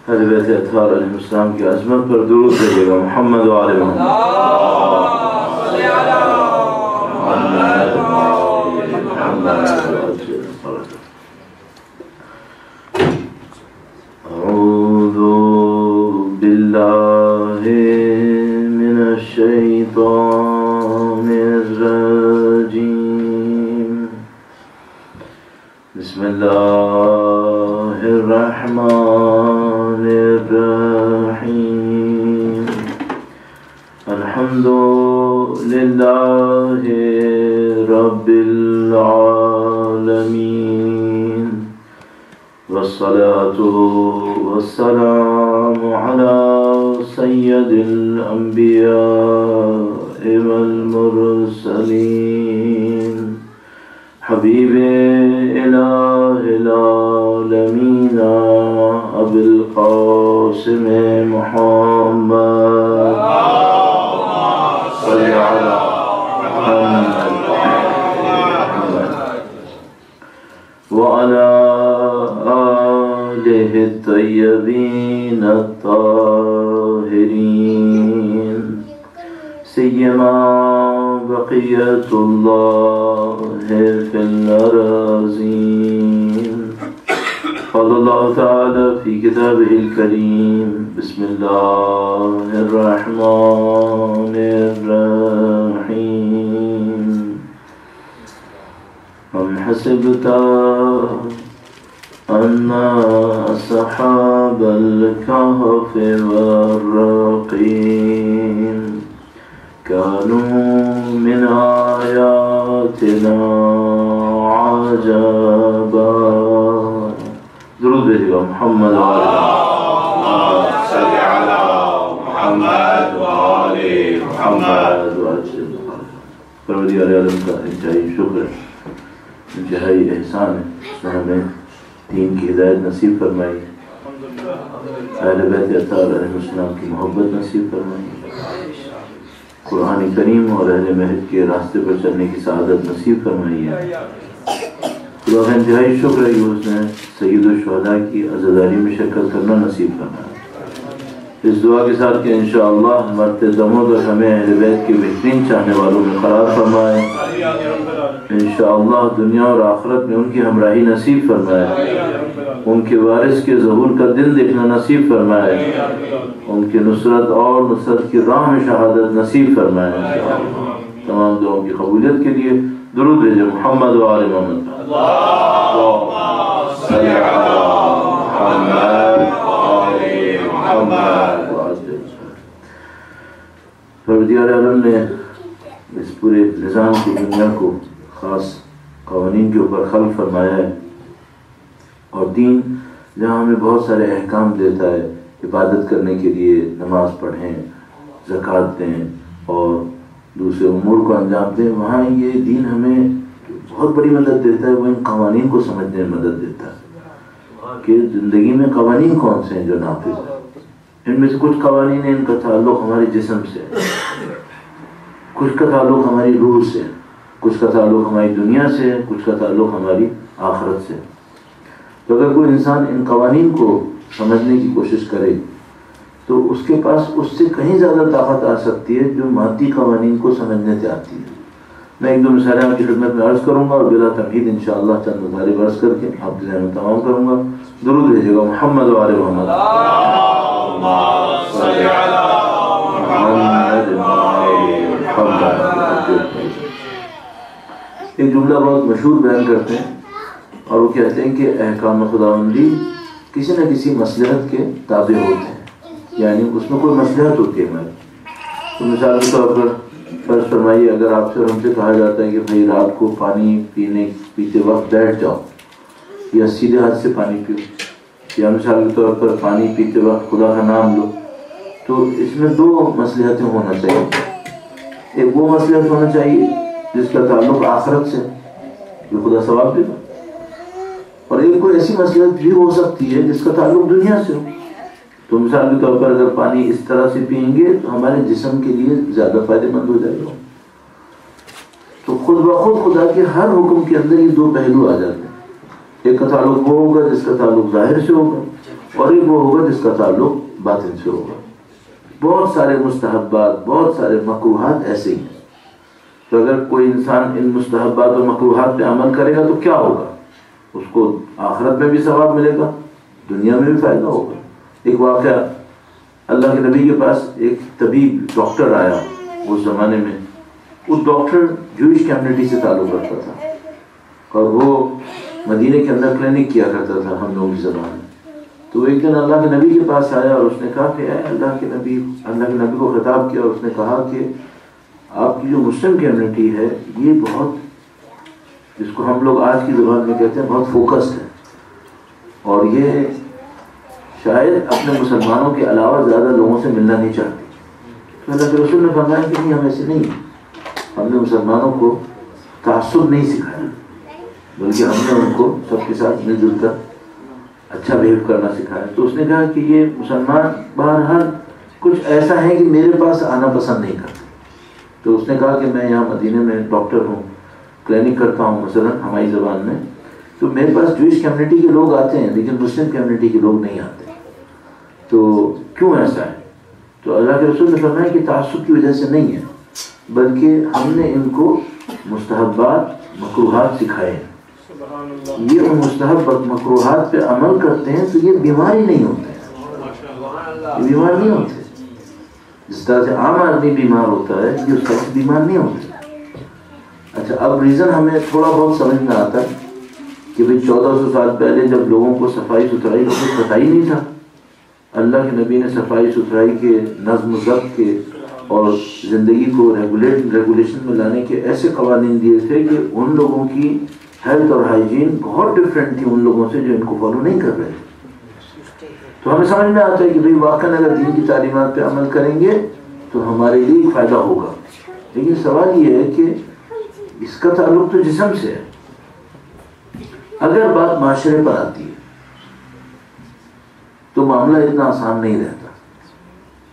اہل بیت اطہار علیہ السلام کی عظمت پر درود بھیجیے گا. محمد و آل محمد. اعوذ باللہ من الشیطان الرجیم. بسم اللہ الرحمن الرحیم. الحمد للہ رب العالمین والصلاة والسلام على سید الانبیاء والمرسلین حبیب الہ العالمین ابو القاسم محمد صلی علی محمد وعلى آلہ الطیبین الطاہرین سیما بقیت اللہ فی الارضین. قال اللہ تعالی فی کتابہ الکریم. بسم اللہ الرحمن الرحیم. ام حسبت ان اصحاب الكهف والرقیم كانوا من آیاتنا عجبا. درود بھیجیے گا. محمد صلی علی محمد وآل محمد. پروردگار عالم کا انتہائی شکر ہے، انتہائی احسان ہے، اس نے ہمیں دین کی ہدایت نصیب فرمائی، اہل بیت اطہار علیہ السلام کی محبت نصیب فرمائی، قرآن کریم اور اہل مہد کے راستے پر چلنے کی سعادت نصیب فرمائی ہے. خدا کا انتہائی شکر ہے کہ اس نے سید الشہداء کی عزاداری میں شرکت کرنا نصیب فرمایا. اس دعا کے ساتھ کہ انشاءاللہ مرتے دموں تک ہمیں اہل بیت کے بہترین چاہنے والوں میں قرار فرمائے، انشاءاللہ دنیا اور آخرت میں ان کی ہمراہی نصیب فرمائے، ان کے وارث کے ظہور کا دن دیکھنا نصیب فرمائے، ان کی نصرت اور نصرت کی راہ میں شہادت نصیب فرمائے. تمام دعاؤں کی قبولیت کے لیے درود بھیجے. محمد و آل محمد. اللہم صلی علی محمد وآل محمد. پروردگار عالم نے اس پورے نظام کی دنیا کو خاص قوانین کے اوپر خلق فرمایا ہے، اور دین جہاں ہمیں بہت سارے احکام دیتا ہے عبادت کرنے کے لیے، نماز پڑھیں، زکوٰۃ دیں اور دوسرے امور کو انجام دیں، وہاں یہ دین ہمیں بہت بڑی مدد دیتا ہے. وہ ان قوانین کو سمجھنے میں مدد دیتا ہے کہ زندگی میں قوانین کون سے ہیں جو نافذ ہیں. ان میں سے کچھ قوانین ہیں، ان کا تعلق ہمارے جسم سے، کچھ کا تعلق ہماری روح سے، کچھ کا تعلق ہماری دنیا سے، کچھ کا تعلق ہماری آخرت سے. تو اگر کوئی انسان ان قوانین کو سمجھنے کی کوشش کرے تو اس کے پاس اس سے کہیں زیادہ طاقت آ سکتی ہے جو مادی قوانین کو سمجھنے سے آتی ہے. میں ایک دو مثالیں آپ کی خدمت میں عرض کروں گا اور بلا تمہید انشاءاللہ چند مطالب عرض کر کے آپ کے ذہن میں تمام کروں گا. درود بھیجیے گا. محمد و آل محمد. اللہم صلی علی محمد وآل محمد. ایک جملہ بہت مشہور بیان کرتے ہیں اور وہ کہتے ہیں کہ احکام خداوندی کسی نہ کسی مصلحت کے تابع ہوتے ہیں، یعنی اس میں کوئی مصلحت ہوتی ہے ہماری. تو مثال کے طور پر فرض فرمائیے اگر آپ سے اور ہم سے کہا جاتا ہے کہ بھائی رات کو پانی پیتے وقت بیٹھ جاؤ یا سیدھے ہاتھ سے پانی پیو، یا مثال کے طور پر پانی پیتے وقت خدا کا نام لو، تو اس میں دو مصلحتیں ہونا چاہیے. ایک وہ مصلحت ہونا چاہیے جس کا تعلق آخرت سے جو خدا ثواب دے گا، اور ایک کوئی ایسی مصلحت بھی ہو سکتی ہے جس کا تعلق دنیا سے ہو. تو مثال کے طور پر اگر پانی اس طرح سے پئیں گے تو ہمارے جسم کے لیے زیادہ فائدہ مند ہو جائے گا. تو خود بخود خدا کے ہر حکم کے اندر یہ دو پہلو آ جاتے ہیں. ایک کا تعلق وہ ہوگا جس کا تعلق ظاہر سے ہوگا، اور ایک وہ ہوگا جس کا تعلق باطن سے ہوگا. بہت سارے مستحبات، بہت سارے مکروہات ایسے ہی ہیں. تو اگر کوئی انسان ان مستحبات اور مکروہات پہ عمل کرے گا تو کیا ہوگا؟ اس کو آخرت میں بھی ثواب ملے گا، دنیا میں بھی فائدہ ہوگا. ایک واقعہ، اللہ کے نبی کے پاس ایک طبیب ڈاکٹر آیا اس زمانے میں. وہ ڈاکٹر جوئش کمیونٹی سے تعلق رکھتا تھا اور وہ مدینے کے اندر کلینک کیا کرتا تھا ہم لوگوں کی زبان میں. تو ایک دن اللہ کے نبی کے پاس آیا اور اس نے کہا کہ اللہ کے نبی کو خطاب کیا اور اس نے کہا کہ آپ کی جو مسلم کمیونٹی ہے یہ بہت، جس کو ہم لوگ آج کی زبان میں کہتے ہیں، بہت فوکسڈ ہے اور یہ شاید اپنے مسلمانوں کے علاوہ زیادہ لوگوں سے ملنا نہیں چاہتی. تو اللہ کے رسول نے فرمایا کہ نہیں، ہم ایسے نہیں ہیں. ہم نے مسلمانوں کو تعصب نہیں سکھایا، بلکہ ہم نے ان کو سب کے ساتھ مل جل کر اچھا بہیو کرنا سکھایا. تو اس نے کہا کہ یہ مسلمان بہرحال کچھ ایسا ہے کہ میرے پاس آنا پسند نہیں کرتے. تو اس نے کہا کہ میں یہاں مدینے میں ڈاکٹر ہوں، کلینک کرتا ہوں مثلا ہماری زبان میں، تو میرے پاس جوئش کمیونٹی کے لوگ آتے ہیں لیکن مسلم کمیونٹی کے لوگ نہیں آتے. تو کیوں ایسا ہے؟ تو اللہ کے رسول نے فرمایا کہ تعصب کی وجہ سے نہیں ہے، بلکہ ہم نے ان کو مستحبات مکروہات سکھائے ہیں. یہ ان مستحب مکروہات پہ عمل کرتے ہیں تو یہ بیماری نہیں ہوتے ہیں، یہ بیمار نہیں ہوتے. جس طرح سے عام آدمی بیمار ہوتا ہے یہ اس طرح سے بیمار نہیں ہوتے. اچھا، اب ریزن ہمیں تھوڑا بہت سمجھ میں آتا ہے کہ بھئی 1400 سال پہلے جب لوگوں کو صفائی ستھرائی کا کچھ پتہ ہی نہیں تھا، اللہ کے نبی نے صفائی ستھرائی کے، نظم و ضبط کے اور زندگی کو ریگولیشن میں لانے کے ایسے قوانین دیے تھے کہ ان لوگوں کی ہیلتھ اور ہائیجین بہت ڈفرینٹ تھی ان لوگوں سے جو ان کو فالو نہیں کر رہے تھے. تو ہمیں سمجھ میں آتا ہے کہ بھئی واقعاً اگر دین کی تعلیمات پہ عمل کریں گے تو ہمارے لیے فائدہ ہوگا. لیکن سوال یہ ہے کہ اس کا تعلق تو جسم سے ہے. اگر بات معاشرے پر آتی ہے تو معاملہ اتنا آسان نہیں رہتا.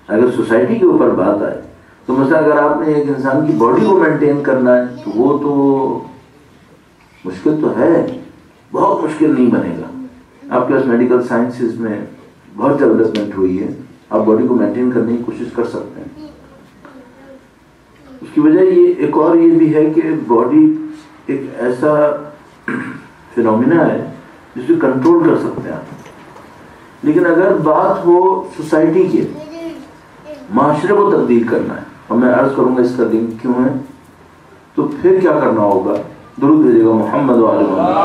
اگر سوسائٹی کے اوپر بات آئے تو مثلا اگر آپ نے ایک انسان کی باڈی کو مینٹین کرنا ہے تو وہ تو مشکل تو ہے، بہت مشکل نہیں بنے گا. آپ کے پاس میڈیکل سائنسز میں بہت ڈیولپمنٹ ہوئی ہے، آپ باڈی کو مینٹین کرنے کی کوشش کر سکتے ہیں. اس کی وجہ یہ ایک اور یہ بھی ہے کہ باڈی ایک ایسا فینومینا ہے جس کو کنٹرول کر سکتے ہیں آپ. لیکن اگر بات ہو سوسائٹی کے، معاشرے کو تبدیل کرنا ہے، اور میں عرض کروں گا اس کا لنک کیوں ہے، تو پھر کیا کرنا ہوگا؟ درود بھیجیے گا محمد وعلی محمد.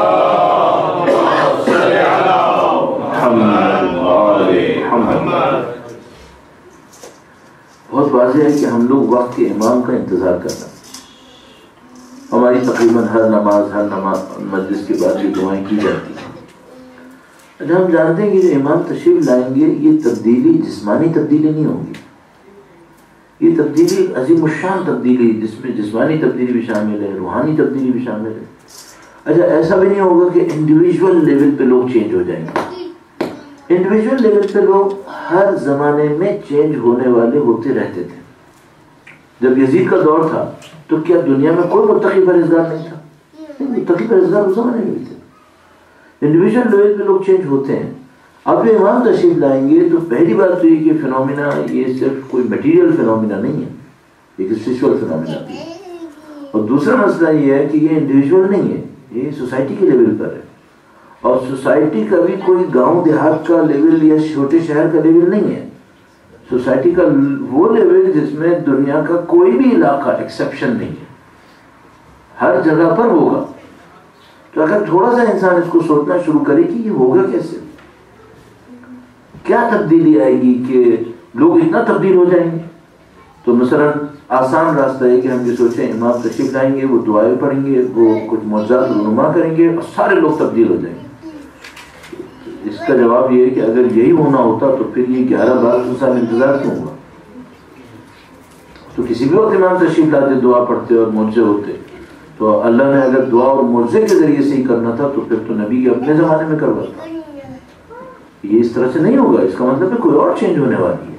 بہت واضح ہے کہ ہم لوگ وقت کے امام کا انتظار کرنا. ہماری تقریباً ہر نماز مجلس کے بعد یہ دعائیں کی جاتی ہیں. اچھا، ہم جانتے ہیں کہ جو امام تشریف لائیں گے یہ تبدیلی جسمانی تبدیلی نہیں ہوگی، یہ تبدیلی عظیم الشان تبدیلی، جس میں جسمانی تبدیلی بھی شامل ہے، روحانی تبدیلی بھی شامل ہے. اچھا، ایسا بھی نہیں ہوگا کہ انڈیویجول لیول پہ لوگ چینج ہو جائیں گے. انڈیویجول لیول پہ لوگ ہر زمانے میں چینج ہونے والے ہوتے رہتے تھے. جب یزید کا دور تھا تو کیا دنیا میں کوئی متقی پرہیزگار نہیں تھا؟ متقی پرہیزگار اس زمانے میں بھی تھے. انڈیویجول لیول پہ لوگ چینج ہوتے ہیں. اب جو امام تشریف لائیں گے تو پہلی بات تو یہ کہ فینومینا یہ صرف کوئی میٹیریل فینومینا نہیں ہے، ایک اسپرچول فینومینا بھی ہے. اور دوسرا مسئلہ یہ ہے کہ یہ انڈیویجول نہیں ہے، یہ سوسائٹی کے لیول پر ہے. اور سوسائٹی کا بھی کوئی گاؤں دیہات کا لیول یا چھوٹے شہر کا لیول نہیں ہے. سوسائٹی کا وہ لیول جس میں دنیا کا کوئی بھی علاقہ ایکسیپشن نہیں ہے، ہر جگہ پر ہوگا. تو اگر تھوڑا سا انسان اس کو سوچنا شروع کرے کہ یہ ہوگا کیسے، کیا تبدیلی آئے گی کہ لوگ اتنا تبدیل ہو جائیں گے. تو مثلا آسان راستہ ہے کہ ہم یہ سوچیں امام تشریف لائیں گے، وہ دعائیں پڑھیں گے، وہ کچھ معجزات رونما کریں گے اور سارے لوگ تبدیل ہو جائیں گے. اس کا جواب یہ ہے کہ اگر یہی ہونا ہوتا تو پھر یہ 11-12 سال انتظار کیوں ہوا؟ تو کسی بھی وقت امام تشریف لاتے، دعا پڑھتے اور معجزے ہوتے. تو اللہ نے اگر دعا اور معجزے کے ذریعے سے ہی کرنا تھا تو پھر تو نبی کے اپنے زمانے میں کرواتا. یہ اس طرح سے نہیں ہوگا. اس کا مطلب ہے کوئی اور چینج ہونے والی ہے.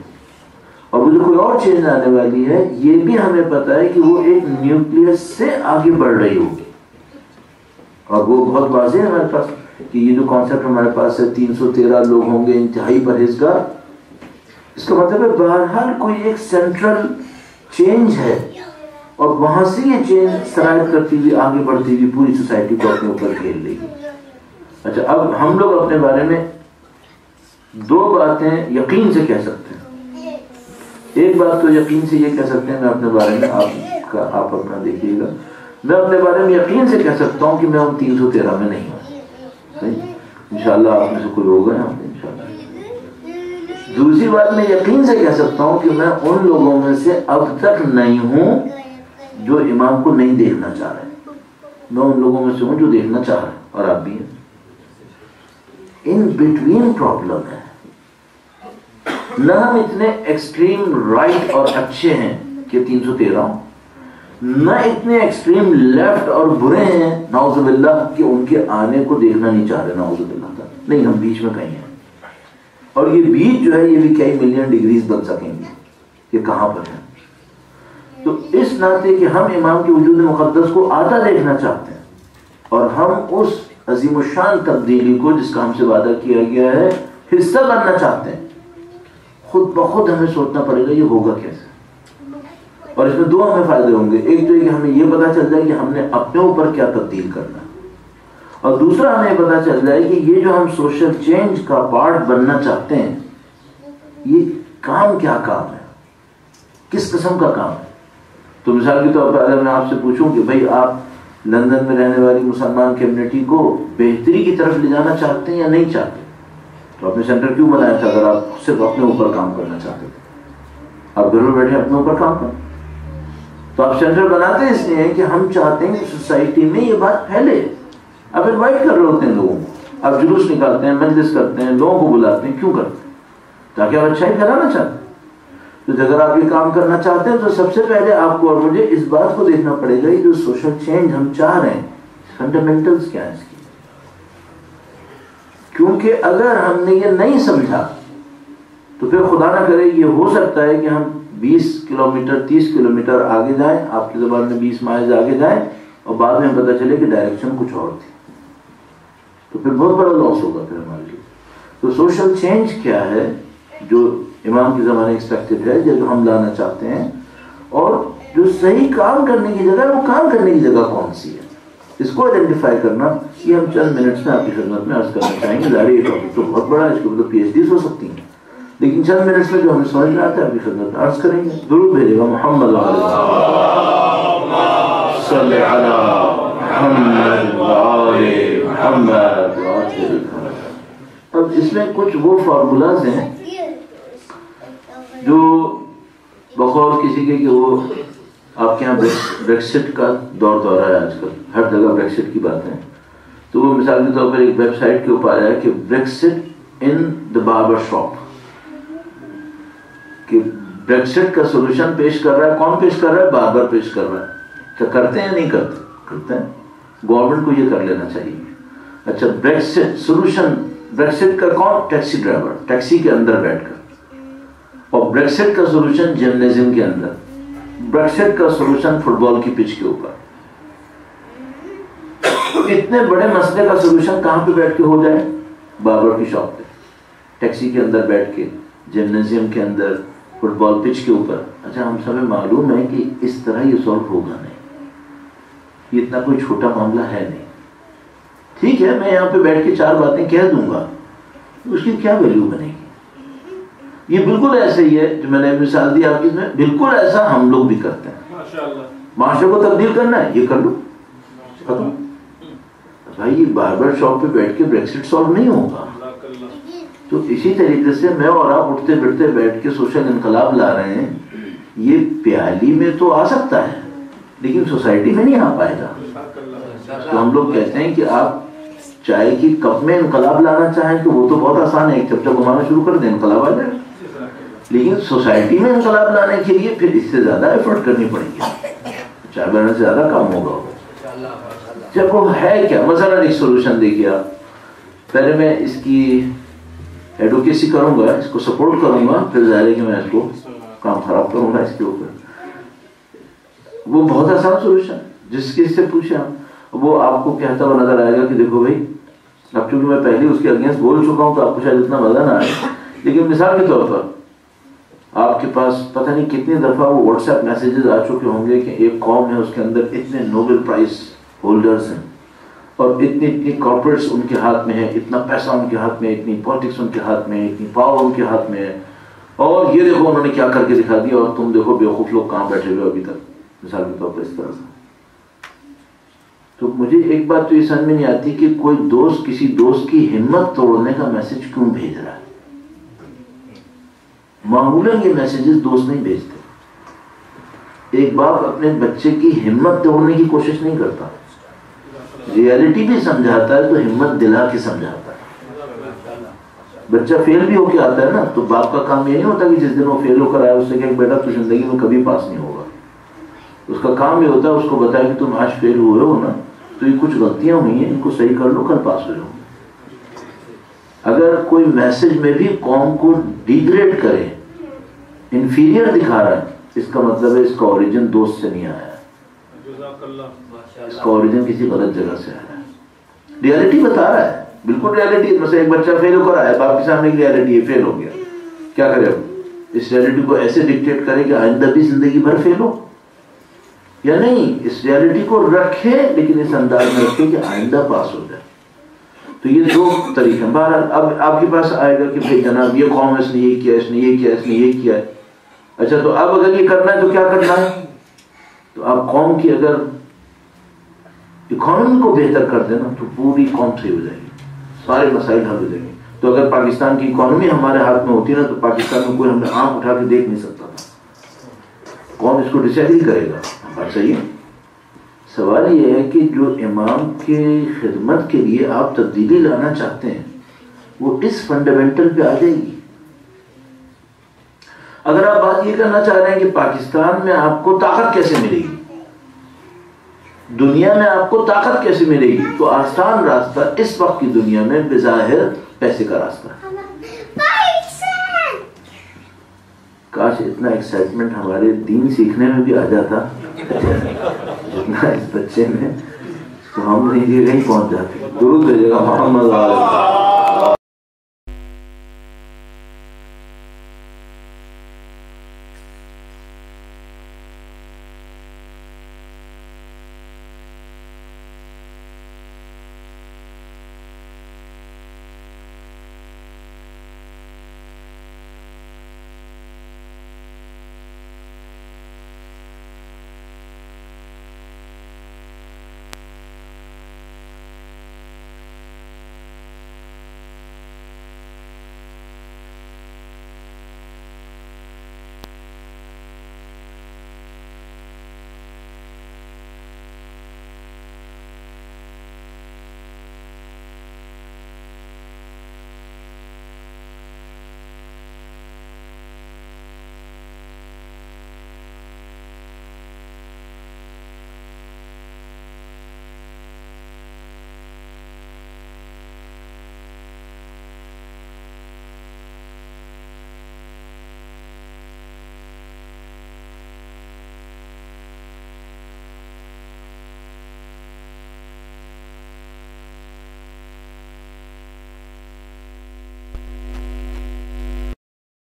اور وہ جو کوئی اور چینج آنے والی ہے یہ بھی ہمیں پتا ہے کہ وہ ایک نیوکلیس سے آگے بڑھ رہی ہوگی. اور وہ بہت واضح ہے ہمارے پاس کہ یہ جو کانسیپٹ ہمارے پاس ہے 313 لوگ ہوں گے انتہائی پرہیزگار، اس کا مطلب ہے بہرحال کوئی ایک سینٹرل چینج ہے اور وہاں سے یہ چینج سرایت کرتی ہوئی آگے بڑھتی ہوئی پوری سوسائٹی کو اپنے اوپر گھیر لے گی۔ اچھا، اب ہم لوگ اپنے بارے میں دو باتیں یقین سے کہہ سکتے ہیں۔ ایک بات تو یقین سے یہ کہہ سکتے ہیں، میں اپنے بارے میں آپ اپنا دیکھیے گا، میں اپنے بارے میں یقین سے کہہ سکتا ہوں کہ میں ان 313 میں نہیں ہوں، انشاءاللہ آپ میں سے کوئی ہوگا یہاں پہ انشاءاللہ۔ دوسری بات میں یقین سے کہہ سکتا ہوں کہ میں ان لوگوں میں سے اب تک نہیں ہوں جو امام کو نہیں دیکھنا چاہ رہے، میں ان لوگوں میں سے ہوں جو دیکھنا چاہ رہے ہیں، اور آپ بھی ہیں۔ ان بٹوین پرابلم ہے، نہ ہم اتنے ایکسٹریم رائٹ اور اچھے ہیں کہ 313 ہوں، نہ اتنے ایکسٹریم لیفٹ اور برے ہیں نعوذ باللہ کہ ان کے آنے کو دیکھنا نہیں چاہ رہے، نعوذ باللہ کا نہیں، ہم بیچ میں کہیں ہیں، اور یہ بیچ جو ہے یہ بھی کئی ملین ڈگریز بن سکیں گے کہ کہاں پر ہیں۔ تو اس ناطے کہ ہم امام کے وجود مقدس کو آتا دیکھنا چاہتے ہیں اور ہم اس عظیم الشان تبدیلی کو جس کا ہم سے وعدہ کیا گیا ہے حصہ بننا چاہتے ہیں، خود بخود ہمیں سوچنا پڑے گا یہ ہوگا کیسے، اور اس میں دو ہمیں فائدے ہوں گے۔ ایک تو یہ کہ ہمیں یہ پتا چل جائے کہ ہم نے اپنے اوپر کیا تبدیل کرنا ہے، اور دوسرا ہمیں یہ پتا چل جائے کہ یہ جو ہم سوشل چینج کا پارٹ بننا چاہتے ہیں یہ کام کیا کام ہے، کس قسم کا کام ہے۔ تو مثال کے طور پر اگر میں آپ سے پوچھوں کہ بھائی آپ لندن میں رہنے والی مسلمان کمیونٹی کو بہتری کی طرف لے جانا چاہتے ہیں یا نہیں چاہتے، تو آپ نے سینٹر کیوں بنایا تھا اگر آپ صرف اپنے اوپر کام کرنا چاہتے تھے؟ آپ گھر میں بیٹھے اپنے اوپر کام کریں، تو آپ سینٹر بناتے اس لیے کہ ہم چاہتے ہیں کہ سوسائٹی میں یہ بات پھیلے۔ آپ انوائٹ کر رہے ہوتے ہیں لوگوں کو، آپ جلوس نکالتے ہیں، مجلس کرتے ہیں، لوگوں کو بلاتے ہیں، کیوں کرتے ہیں؟ تاکہ آپ اچھائی پھیلانا چاہتے ہیں۔ تو اگر آپ یہ کام کرنا چاہتے ہیں تو سب سے پہلے آپ کو اور مجھے اس بات کو دیکھنا پڑے گا یہ جو سوشل چینج ہم چاہ رہے ہیں فنڈامنٹلز کیا ہیں اس کی، کیونکہ اگر ہم نے یہ نہیں سمجھا تو پھر خدا نہ کرے یہ ہو سکتا ہے کہ ہم 20 کلومیٹر 30 کلومیٹر آگے جائیں، آپ کی زبان میں 20 مائل آگے جائیں، اور بعد میں پتہ چلے کہ ڈائریکشن کچھ اور تھی، تو پھر بہت بڑا لاس ہوگا پھر ہمارے لیے۔ تو سوشل چینج کیا ہے جو امام کی زمانے ایکسپیکٹڈ ہے، جو ہم لانا چاہتے ہیں، اور جو صحیح کام کرنے کی جگہ ہے وہ کام کرنے کی جگہ کون سی ہے، اس کو آئیڈینٹیفائی کرنا، یہ ہم چند منٹس میں آپ کی خدمت میں عرض کرنا چاہیں گے۔ ظاہر یہ ٹاپک تو بہت بڑا ہے، اس کے اوپر پی ایچ ڈیز ہو سکتی ہیں، لیکن چند منٹس میں جو ہمیں سمجھ میں آتا ہے آپ کی خدمت میں عرض کریں گے۔ درود بھیجے گا محمد صلی علی محمد وعلی محمد۔ اب اس میں کچھ وہ فارمولاز ہیں جو بقول کسی کے کہ وہ آپ کے یہاں بریکسٹ کا دور ہے آج کل، ہر جگہ بریکسٹ کی بات ہے، تو وہ مثال کے طور پر ایک ویب سائٹ کے اوپر آیا کہ بریکسٹ ان دا باربر شاپ، کہ بریکسٹ کا سولوشن پیش کر رہا ہے، کون پیش کر رہا ہے؟ باربر پیش کر رہا ہے۔ کیا کرتے ہیں یا نہیں کرتے؟ کرتے ہیں، گورنمنٹ کو یہ کر لینا چاہیے۔ اچھا، بریکسٹ سولوشن، بریکسٹ کا کون؟ ٹیکسی ڈرائیور، ٹیکسی کے اندر بیٹھ کر، اور بریکسٹ کا سولوشن جرنلزم کے اندر، بریکسٹ کا سولوشن فٹ بال کی پچ کے اوپر۔ اتنے بڑے مسئلے کا سولوشن کہاں پہ بیٹھ کے ہو جائے؟ باربر کی شاپ پہ، ٹیکسی کے اندر بیٹھ کے، جرنلزم کے اندر، فٹ بال پچ کے اوپر۔ اچھا، ہم سب معلوم ہے کہ اس طرح یہ سالو ہوگا نہیں، یہ اتنا کوئی چھوٹا معاملہ ہے نہیں۔ ٹھیک ہے، میں یہاں پہ بیٹھ کے 4 باتیں کہہ دوں گا، اس کی کیا ویلیو بنے گی؟ یہ بالکل ایسا ہی ہے جو میں نے مثال دی آپ کی، میں بالکل ایسا ہم لوگ بھی کرتے ہیں۔ معاشرے کو تبدیل کرنا ہے، یہ کر لو، بھائی یہ باربر شاپ پہ بیٹھ کے بریکسٹ سالو نہیں ہوگا۔ تو اسی طریقے سے میں اور آپ اٹھتے بیٹھتے بیٹھ کے سوشل انقلاب لا رہے ہیں، یہ پیالی میں تو آ سکتا ہے لیکن سوسائٹی میں نہیں آ پائے گا۔ تو ہم لوگ کہتے ہیں کہ آپ چائے کی کپ میں انقلاب لانا چاہیں تو وہ تو بہت آسان ہے، ایک چمچہ گھمانا شروع کر دیں انقلاب آ جائے، لیکن سوسائٹی میں انقلاب لانے کے لیے پھر اس سے زیادہ ایفرٹ کرنی پڑے گی، چائے بنانے سے زیادہ کام ہوگا۔ جب وہ ہے کیا، مثلا ایک سولوشن دیکھیے آپ، پہلے میں اس کی ایڈوکیسی کروں گا، اس کو سپورٹ کروں گا، پھر ظاہر ہے کہ میں اس کو کام خراب کروں گا اس کے اوپر۔ وہ بہت آسان سولوشن، جس کس سے پوچھیں آپ، وہ آپ کو کہتا ہوا نظر آئے گا کہ دیکھو بھائی اب چونکہ میں پہلے اس کے اگینسٹ بول چکا ہوں تو آپ کو شاید اتنا مزہ نہ آئے، لیکن مثال کے طور پر آپ کے پاس پتہ نہیں کتنی دفعہ وہ واٹس ایپ میسیجز آ چکے ہوں گے کہ ایک قوم ہے، اس کے اندر اتنے نوبل پرائز ہولڈرز ہیں اور اتنی کارپوریٹس ان کے ہاتھ میں ہے، اتنا پیسہ ان کے ہاتھ میں، اتنی پالیٹکس ان کے ہاتھ میں، اتنی پاور ان کے ہاتھ میں ہے، اور یہ دیکھو انہوں نے کیا کر کے دکھا دیا اور تم دیکھو بیوقوف لوگ کہاں بیٹھے ہوئے ابھی تک، مثال کے طور پر اس طرح سے۔ تو مجھے ایک بات تو یہ سمجھ میں نہیں آتی کہ کوئی دوست کسی دوست کی ہمت توڑنے کا میسج کیوں بھیج رہا ہے؟ معمولاً یہ میسیجز دوست نہیں بھیجتے۔ ایک باپ اپنے بچے کی ہمت توڑنے کی کوشش نہیں کرتا، ریالٹی بھی سمجھاتا ہے تو ہمت دلا کے سمجھاتا ہے۔ بچہ فیل بھی ہو کے آتا ہے نا، تو باپ کا کام یہ نہیں ہوتا کہ جس دن وہ فیل ہو کر آیا اس سے کہ بیٹا تو زندگی میں کبھی پاس نہیں ہوگا، اس کا کام یہ ہوتا ہے اس کو بتایا کہ تم آج فیل ہوئے ہو نا، تو یہ کچھ غلطیاں ہوئی ہیں، ان کو صحیح کر لو، کل پاس ہو جاؤ۔ اگر کوئی میسج میں بھی قوم کو ڈیگریڈ کرے، انفیریئر دکھا رہا ہے، اس کا مطلب ہے اس کا اوریجن دوست سے نہیں آیا ہے، اس کا اوریجن کسی غلط جگہ سے آیا ہے۔ ریالٹی بتا رہا ہے، بالکل ریالٹی۔ مثلا ایک بچہ فیل ہو کر آیا، باپ کے سامنے ایک ریالٹی ہے، فیل ہو گیا، کیا کرے اب؟ اس ریالٹی کو ایسے ڈکٹیٹ کرے کہ آئندہ بھی زندگی بھر فیل ہو، یا نہیں اس ریالٹی کو رکھے لیکن اس انداز میں رکھے کہ آئندہ پاس ہو جائے۔ تو یہ دو طریقے ہیں۔ بہرحال اب آپ کے پاس آئے گا کہ بھائی جناب یہ قوم اس نے یہ کیا، اس نے یہ کیا، اس نے یہ کیا ہے، اچھا تو اب اگر یہ کرنا ہے تو کیا کرنا ہے؟ تو آپ قوم کی اگر اکانومی کو بہتر کر دینا تو پوری قوم صحیح ہو جائے گی، سارے مسائل حل ہو جائیں گے۔ تو اگر پاکستان کی اکانومی ہمارے ہاتھ میں ہوتی نا تو پاکستان میں کوئی ہمیں آنکھ اٹھا کے دیکھ نہیں سکتا تھا، کون اس کو ڈیسائڈ ہی کرے گا۔ بات صحیح ہے۔ سوال یہ ہے کہ جو امام کے خدمت کے لیے آپ تبدیلی لانا چاہتے ہیں وہ اس فنڈامنٹل پہ آ جائے گی۔ اگر آپ بات یہ کرنا چاہ رہے ہیں کہ پاکستان میں آپ کو طاقت کیسے ملے گی، دنیا میں آپ کو طاقت کیسے ملے گی، تو آسان راستہ اس وقت کی دنیا میں بظاہر پیسے کا راستہ ہے۔ کاش اتنا ایکسائٹمنٹ ہمارے دین سیکھنے میں بھی آ جاتا جتنا اس بچے میں، تو ہم نہیں کہیں پہنچ جاتے۔ درود بھیجے گا محمد علیہ۔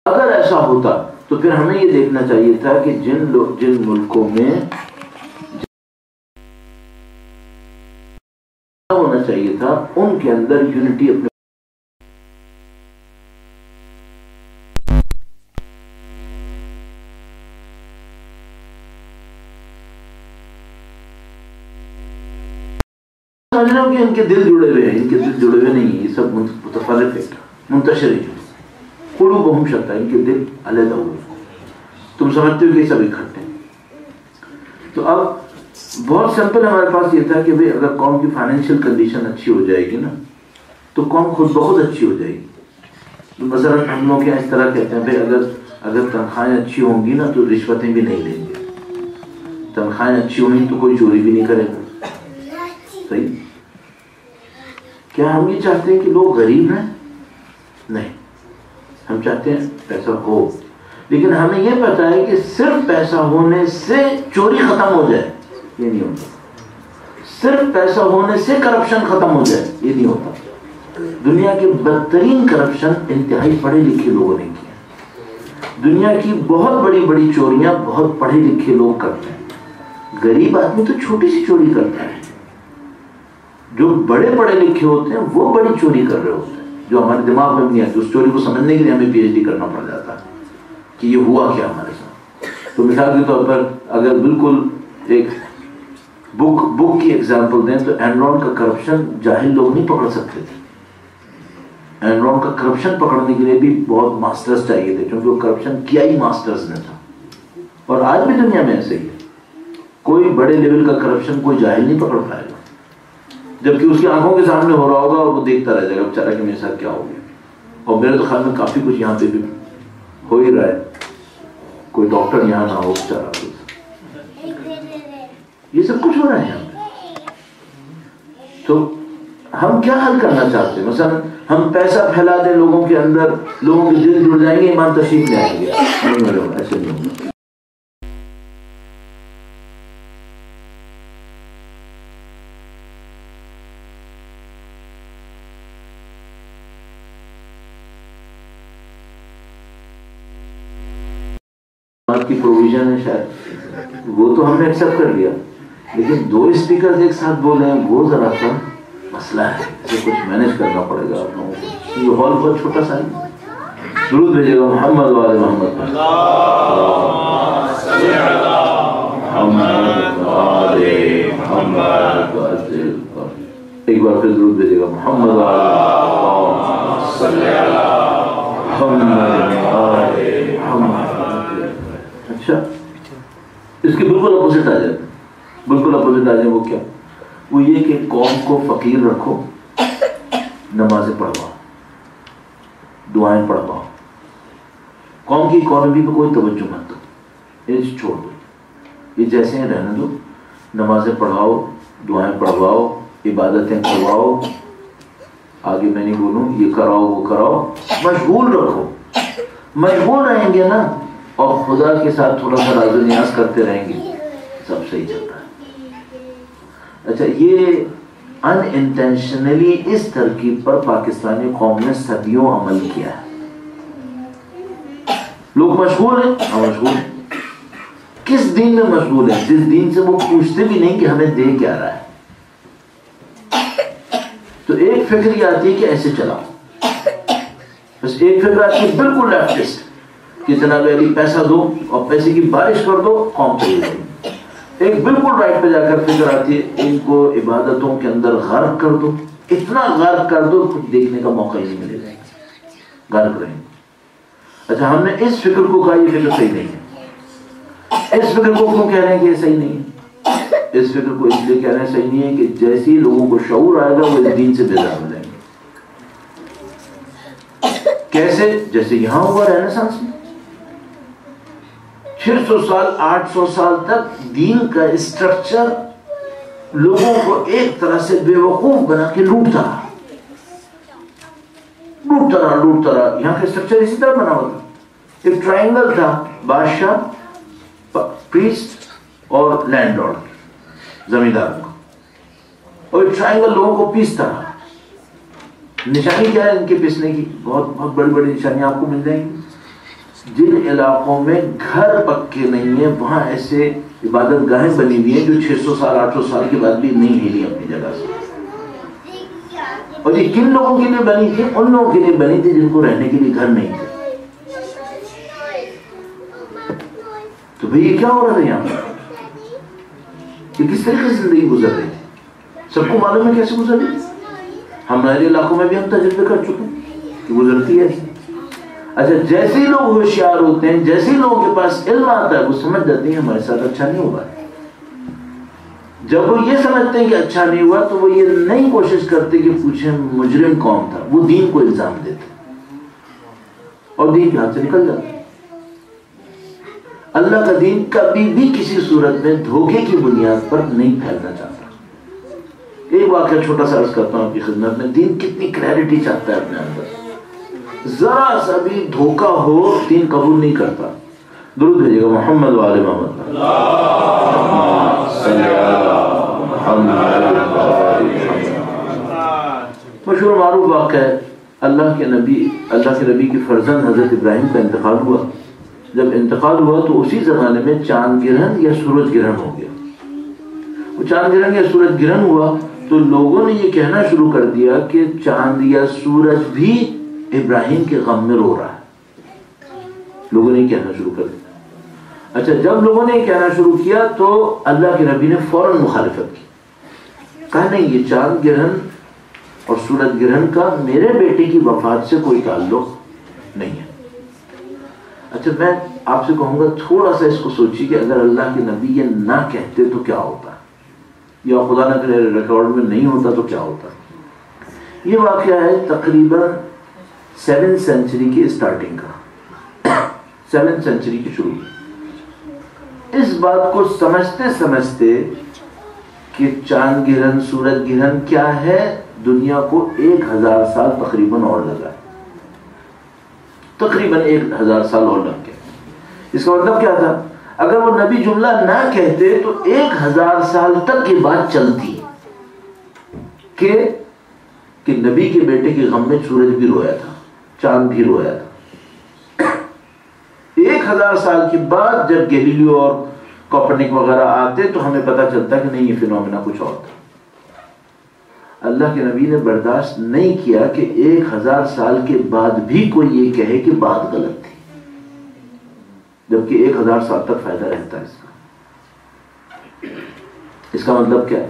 اگر ایسا ہوتا تو پھر ہمیں یہ دیکھنا چاہیے تھا کہ جن ملکوں میں ہونا چاہیے تھا ان کے اندر یونٹی اپنے سمجھ رہے ہو کہ ان کے دل جڑے ہوئے ہیں، ان کے دل جڑے ہوئے نہیں ہیں، یہ سب متفرق ہے، منتشر ہے، قلوب بہم شتیٰ، ان کے دل علیحدہ ہوئے، تم سمجھتے ہو کہ سب اکٹھے ہیں۔ تو اب بہت سمپل ہمارے پاس یہ تھا کہ بھئی اگر قوم کی فائنینشیل کنڈیشن اچھی ہو جائے گی نا تو قوم خود بخود اچھی ہو جائے گی۔ مثلا ہم لوگ یہاں اس طرح کہتے ہیں بھئی اگر تنخواہیں اچھی ہوں گی نا تو رشوتیں بھی نہیں لیں گے، تنخواہیں اچھی ہوں گی تو کوئی چوری بھی نہیں کرے گا۔ صحیح؟ کیا ہم یہ چاہتے ہیں کہ لوگ غریب ہیں؟ نہیں، ہم چاہتے ہیں پیسہ ہو، لیکن ہمیں یہ پتا ہے کہ صرف پیسہ ہونے سے چوری ختم ہو جائے یہ نہیں ہوتا، صرف پیسہ ہونے سے کرپشن ختم ہو جائے یہ نہیں ہوتا۔ دنیا کے بدترین کرپشن انتہائی پڑھے لکھے لوگوں نے کیا. دنیا کی بہت بڑی بڑی چوریاں بہت پڑھے لکھے لوگ کرتے ہیں. غریب آدمی تو چھوٹی سی چوری کرتا ہے. جو بڑے پڑھے لکھے ہوتے ہیں وہ بڑی چوری کر رہے ہوتے ہیں, جو ہمارے دماغ میں نہیں آتی. اس چوری کو سمجھنے کے لیے ہمیں پی ایچ ڈی کرنا پڑ جاتا ہے کہ یہ ہوا کیا ہمارے ساتھ. تو مثال کے طور پر اگر بالکل ایک بک کی ایگزامپل دیں تو اینرون کا کرپشن جاہل لوگ نہیں پکڑ سکتے تھے. اینرون کا کرپشن پکڑنے کے لیے بھی بہت ماسٹرز چاہیے تھے, کیونکہ وہ کرپشن کیا ہی ماسٹرز نے تھا. اور آج بھی دنیا میں ایسے ہی ہے, کوئی بڑے لیول کا کرپشن کوئی جاہل نہیں پکڑ پائے گا, جبکہ اس کی آنکھوں کے سامنے ہو رہا ہوگا اور وہ دیکھتا رہ جائے گا بیچارہ کہ میرے ساتھ کیا ہو گیا. اور میرے تو خیال میں کافی کچھ یہاں پہ بھی ہو ہی رہا ہے. کوئی ڈاکٹر یہاں نہ ہو بیچارہ, یہ سب کچھ ہو رہا ہے یہاں پہ. تو ہم کیا حل کرنا چاہتے ہیں؟ مثلا ہم پیسہ پھیلا دیں لوگوں کے اندر, لوگوں کے دل جڑ جائیں گے, ایمان تشریف لے آئیں گے. ایسے نہیں ہوگا. کی پروویژن ہے شاید, وہ تو ہم نے ایکسپٹ کر لیا, لیکن 2 اسپیکر ایک ساتھ بول رہے ہیں وہ ذرا سا مسئلہ ہے. اسے کچھ مینج کرنا پڑے گا آپ لوگوں کو. یہ ہال بہت چھوٹا سا ہے. درود بھیجے گا محمد وعلی محمد. ایک بار پھر درود بھیجے گا محمد وعلی محمد. اچھا, اس کے بالکل اپوزٹ آ جائے, بالکل اپوزٹ آ جائے. وہ کیا؟ وہ یہ کہ قوم کو فقیر رکھو, نمازیں پڑھواؤ, دعائیں پڑھواؤ. قوم کی اکانومی پہ کوئی توجہ مت دو, یہ چھوڑ دو. یہ جیسے ہیں رہنے دو, نمازیں پڑھواؤ, دعائیں پڑھواؤ, عبادتیں کرواؤ. آگے میں نہیں بولوں یہ کراؤ وہ کراؤ, مشغول رکھو. مشغول رہیں گے نا اور خدا کے ساتھ تھوڑا سا راز و نیاز کرتے رہیں گے, سب صحیح چلتا ہے. اچھا, یہ ان انٹینشنلی اس ترکیب پر پاکستانی قوم نے صدیوں عمل کیا ہے. لوگ مشغول ہیں, ہاں مشغول ہیں. کس دین میں مشغول ہیں؟ جس دین سے وہ پوچھتے بھی نہیں کہ ہمیں دے کیا رہا ہے. تو ایک فکر یہ آتی ہے کہ ایسے چلاؤ, بس ایک فکر آتی ہے بالکل لیفٹسٹ کہ جناب علی پیسہ دو اور پیسے کی بارش کر دو, قوم چلی جائے. ایک بالکل رائٹ پہ جا کر فکر آتی ہے ان کو عبادتوں کے اندر غرق کر دو, اتنا غرق کر دو کچھ دیکھنے کا موقع ہی نہیں ملے گا, غرق رہیں. اچھا, ہم نے اس فکر کو کہا یہ فکر صحیح نہیں ہے. اس فکر کو کیوں کہہ رہے ہیں کہ یہ صحیح نہیں ہے؟ اس فکر کو اس لیے کہہ رہے ہیں صحیح نہیں ہے کہ جیسے ہی لوگوں کو شعور آئے گا وہ اس دین سے بیدار ہو جائیں گے. کیسے؟ جیسے یہاں ہوا رینیسانس میں 600 سال 800 سال تک دین کا اسٹرکچر لوگوں کو ایک طرح سے بے وقوف بنا کے لوٹتا رہا. یہاں کا اسٹرکچر اسی طرح بنا ہوا تھا. ایک ٹرائنگل تھا, بادشاہ, پریسٹ اور لینڈ لارڈ, زمیندار کا, اور ایک ٹرائنگل لوگوں کو پیستا رہا. نشانی کیا ہے ان کے پیسنے کی؟ بہت بہت بڑی بڑی نشانیاں آپ کو مل جائیں گی. جن علاقوں میں گھر پکے نہیں ہیں وہاں ایسے عبادت گاہیں بنی ہوئی ہیں جو 600 سال 800 سال کے بعد بھی نہیں ہلی اپنی جگہ سے. اور یہ کن لوگوں کے لیے بنی تھی؟ ان لوگوں کے لیے بنی تھی جن کو رہنے کے لیے گھر نہیں تھے. تو بھئی یہ کیا ہو رہا تھا یہاں پر؟ یہ کس طریقے سے زندگی گزر رہی تھی؟ سب کو معلوم ہے کیسے گزر رہی تھی. ہمارے علاقوں میں بھی ہم تجربے کر چکے ہیں کہ گزرتی ہے ایسے. اچھا, جیسے لوگ ہوشیار ہوتے ہیں, جیسے لوگوں کے پاس علم آتا ہے وہ سمجھ جاتے ہیں ہمارے ساتھ اچھا نہیں ہوا. جب وہ یہ سمجھتے ہیں کہ اچھا نہیں ہوا تو وہ یہ نہیں کوشش کرتے کہ پوچھیں مجرم کون تھا, وہ دین کو الزام دیتے اور دین کے ہاتھ سے نکل جاتا. اللہ کا دین کبھی بھی کسی صورت میں دھوکے کی بنیاد پر نہیں پھیلنا چاہتا. ایک واقعہ چھوٹا سا عرض کرتا ہوں آپ کی خدمت میں. دین کتنی کلیئرٹی چاہتا ہے اپنے اندر, ذرا سا بھی دھوکہ ہو دین قبول نہیں کرتا. درود بھیجیے گا محمد وعلی محمد. مشہور معروف واقعہ ہے، اللہ کے نبی کی فرزند حضرت ابراہیم کا انتقال ہوا. جب انتقال ہوا تو اسی زمانے میں چاند گرہن یا سورج گرہن ہو گیا. وہ چاند گرہن یا سورج گرہن ہوا تو لوگوں نے یہ کہنا شروع کر دیا کہ چاند یا سورج بھی ابراہیم کے غم میں رو رہا ہے. لوگوں نے یہ کہنا شروع کر دیا. اچھا، جب لوگوں نے یہ کہنا شروع کیا تو اللہ کے نبی نے فوراً مخالفت کی. کہا نہیں، یہ چاند گرہن اور سورج گرہن کا میرے بیٹے کی وفات سے کوئی تعلق نہیں ہے. اچھا، میں آپ سے کہوں گا تھوڑا سا اس کو سوچیے کہ اگر اللہ کے نبی یہ نہ کہتے تو کیا ہوتا، یا خدا نہ کرے ریکارڈ میں نہیں ہوتا تو کیا ہوتا. یہ واقعہ ہے تقریباً 7th سینچری کی اسٹارٹنگ کا، 7th سینچری کی شروع. اس بات کو سمجھتے سمجھتے کہ چاند گرہن سورج گرہن کیا ہے، دنیا کو 1000 سال تقریباً اور لگا، تقریباً 1000 سال اور لگ گئے. اس کا مطلب کیا تھا؟ اگر وہ نبی جملہ نہ کہتے تو 1000 سال تک یہ بات چلتی کہ نبی کے بیٹے کے غم میں سورج بھی رویا تھا، چاند بھی رویا تھا. 1000 سال کے بعد جب گیلیلیو اور کوپرنک وغیرہ آتے تو ہمیں پتہ چلتا کہ نہیں، یہ فینومینا کچھ اور تھا. اللہ کے نبی نے برداشت نہیں کیا کہ 1000 سال کے بعد بھی کوئی یہ کہے کہ بات غلط تھی، جبکہ 1000 سال تک فائدہ رہتا ہے اس کا. اس کا مطلب کیا ہے؟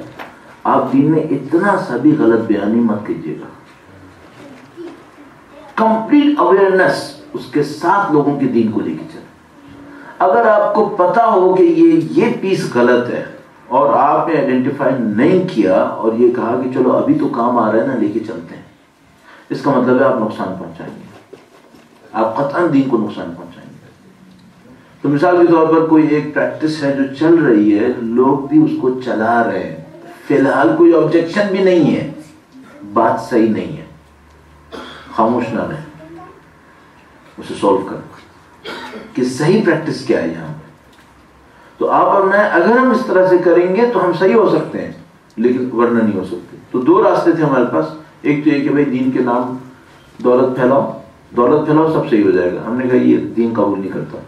آپ دین میں اتنا سا بھی غلط بیانی مت کیجیے گا. کمپلیٹ اویئرنیس اس کے ساتھ لوگوں کے دین کو لے کے چلیں. اگر آپ کو پتا ہو کہ یہ پیس غلط ہے اور آپ نے آئیڈینٹیفائی نہیں کیا اور یہ کہا کہ چلو ابھی تو کام آ رہا ہے نا، لے کے چلتے ہیں، اس کا مطلب ہے آپ نقصان پہنچائیں گے، آپ قطعاً دین کو نقصان پہنچائیں گے. تو مثال کے طور پر کوئی ایک پریکٹس ہے جو چل رہی ہے، لوگ بھی اس کو چلا رہے ہیں، فی الحال کوئی آبجیکشن بھی نہیں ہے، بات صحیح نہیں ہے، خاموش نہ رہیں، اسے سولو کریں کہ صحیح پریکٹس کیا ہے یہاں. تو آپ اور میں اگر ہم اس طرح سے کریں گے تو ہم صحیح ہو سکتے ہیں، لیکن ورنہ نہیں ہو سکتے. تو 2 راستے تھے ہمارے پاس. ایک تو یہ کہ بھائی دین کے نام دولت پھیلاؤ سب صحیح ہو جائے گا. ہم نے کہا یہ دین قبول نہیں کرتا.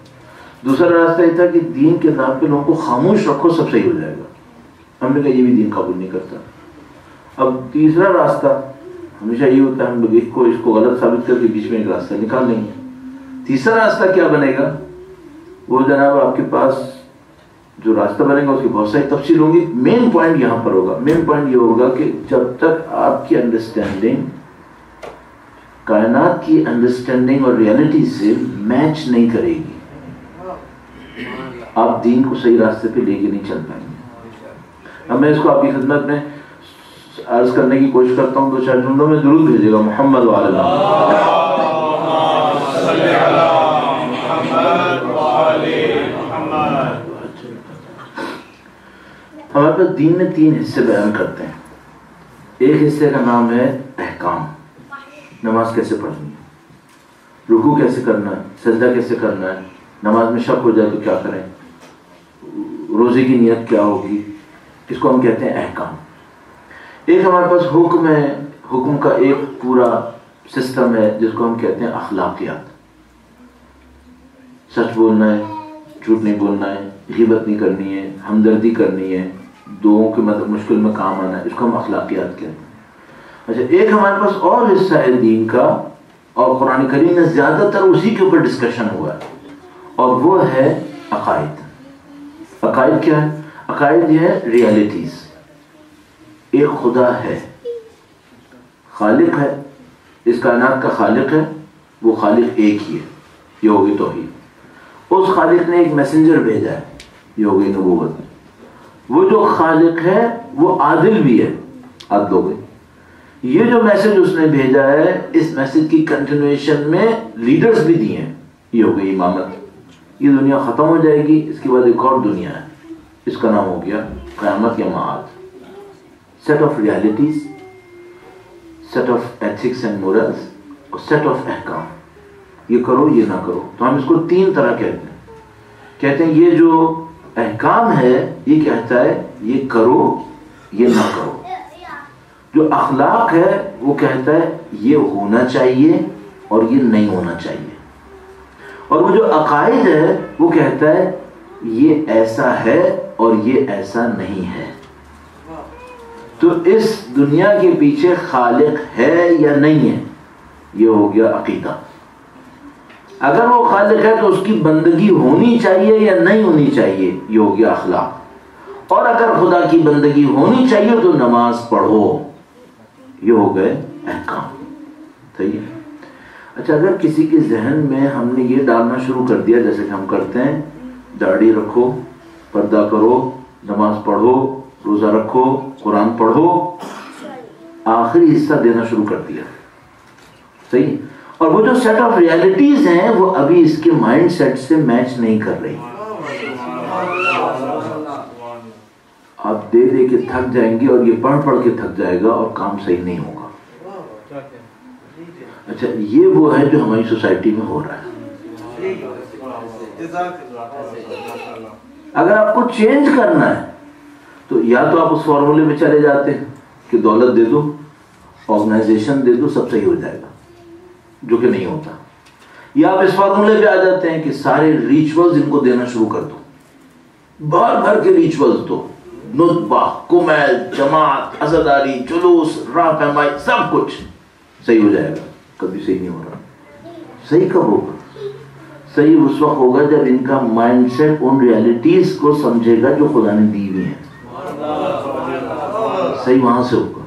دوسرا راستہ یہ تھا کہ دین کے نام پہ لوگوں کو خاموش رکھو سب صحیح ہو جائے گا. ہم نے کہا یہ بھی دین قبول نہیں کرتا. اب تیسرا راستہ ہمیشہ یہ ہوتا ہے، ہم لوگ اس کو غلط ثابت کر کے بیچ میں ایک راستہ نکال لیں گے. تیسرا راستہ کیا بنے گا؟ وہ جناب آپ کے پاس جو راستہ بنے گا اس کی بہت ساری تفصیل ہوگی. مین پوائنٹ یہاں پر ہوگا، مین پوائنٹ یہ ہوگا کہ جب تک آپ کی انڈرسٹینڈنگ کائنات کی انڈرسٹینڈنگ اور ریئلٹی سے میچ نہیں کرے گی، آپ دین کو صحیح راستے پہ لے کے نہیں چل پائیں گے. اب میں اس کو آپ کی خدمت میں عرض کرنے کی کوشش کرتا ہوں، 2-4 جملوں میں ضرور بھیجے گا. محمد وعلی ہمارے پاس دین میں 3 حصے بیان کرتے ہیں. ایک حصے کا نام ہے احکام، نماز کیسے پڑھنی ہے، رکوع کیسے کرنا ہے، سجدہ کیسے کرنا ہے، نماز میں شک ہو جائے تو کیا کریں، روزے کی نیت کیا ہوگی، اس کو ہم کہتے ہیں احکام. ایک ہمارے پاس حکم ہے، حکم کا ایک پورا سسٹم ہے جس کو ہم کہتے ہیں اخلاقیات. سچ بولنا ہے، جھوٹ نہیں بولنا ہے، غیبت نہیں کرنی ہے، ہمدردی کرنی ہے، دووں کے مشکل میں کام آنا ہے، اس کو ہم اخلاقیات کہتے ہیں. اچھا، ایک ہمارے پاس اور حصہ ہے دین کا، اور قرآن کریم میں زیادہ تر اسی کے اوپر ڈسکشن ہوا ہے، اور وہ ہے عقائد. عقائد کیا ہے؟ عقائد یہ ہے ریالٹیز. ایک خدا ہے، خالق ہے، اس کائنات کا خالق ہے، وہ خالق ایک ہی ہے، یہ ہوگی توحید. اس خالق نے ایک میسنجر بھیجا ہے، یہ ہو گئی نبوت. وہ جو خالق ہے وہ عادل بھی ہے، عدل ہو گئی. یہ جو میسج اس نے بھیجا ہے، اس میسج کی کنٹینویشن میں لیڈرز بھی دیے ہیں، یہ ہو گئی امامت. یہ دنیا ختم ہو جائے گی، اس کے بعد ایک اور دنیا ہے، اس کا نام ہو گیا قیامت یا معاد. Set of realities, set of ethics and morals, اور سیٹ آف احکام. یہ کرو، یہ نہ کرو. تو ہم اس کو 3 طرح کہتے ہیں. یہ جو احکام ہے یہ کہتا ہے یہ کرو، یہ نہ کرو. جو اخلاق ہے وہ کہتا ہے یہ ہونا چاہیے اور یہ نہیں ہونا چاہیے، اور وہ جو عقائد ہے وہ کہتا ہے یہ ایسا ہے اور یہ ایسا نہیں ہے۔ تو اس دنیا کے پیچھے خالق ہے یا نہیں ہے، یہ ہو گیا عقیدہ۔ اگر وہ خالق ہے تو اس کی بندگی ہونی چاہیے یا نہیں ہونی چاہیے، یہ ہو گیا اخلاق۔ اور اگر خدا کی بندگی ہونی چاہیے تو نماز پڑھو، یہ ہو گئے احکام۔ صحیح ہے؟ اچھا، اگر کسی کے ذہن میں ہم نے یہ ڈالنا شروع کر دیا جیسے کہ ہم کرتے ہیں، داڑھی رکھو، پردہ کرو، نماز پڑھو، روزہ رکھو، قرآن پڑھو، آخری حصہ دینا شروع کر دیا، صحیح، اور وہ جو سیٹ آف ریالٹیز ہیں وہ ابھی اس کے مائنڈ سیٹ سے میچ نہیں کر رہی، آپ دے دے کے تھک جائیں گے اور یہ پڑھ پڑھ کے تھک جائے گا اور کام صحیح نہیں ہوگا۔ اچھا، یہ وہ ہے جو ہماری سوسائٹی میں ہو رہا ہے۔ اگر آپ کو چینج کرنا ہے تو یا تو آپ اس فارمولے میں چلے جاتے ہیں کہ دولت دے دو، آرگنائزیشن دے دو، سب صحیح ہو جائے گا، جو کہ نہیں ہوتا، یا آپ اس فارمولے پہ آ جاتے ہیں کہ سارے ریچولز ان کو دینا شروع کر دو، بھر بھر کے ریچولز دو، نطبہ، کمیل، جماعت، عزاداری، جلوس، راہ پیمائی، سب کچھ صحیح ہو جائے گا۔ کبھی صحیح نہیں ہو رہا۔ صحیح کب ہوگا؟ صحیح اس وقت ہوگا جب ان کا مائنڈ سیٹ ان ریالٹیز کو سمجھے گا جو خدا نے دی ہوئی ہیں، صحیح وہاں سے ہوگا۔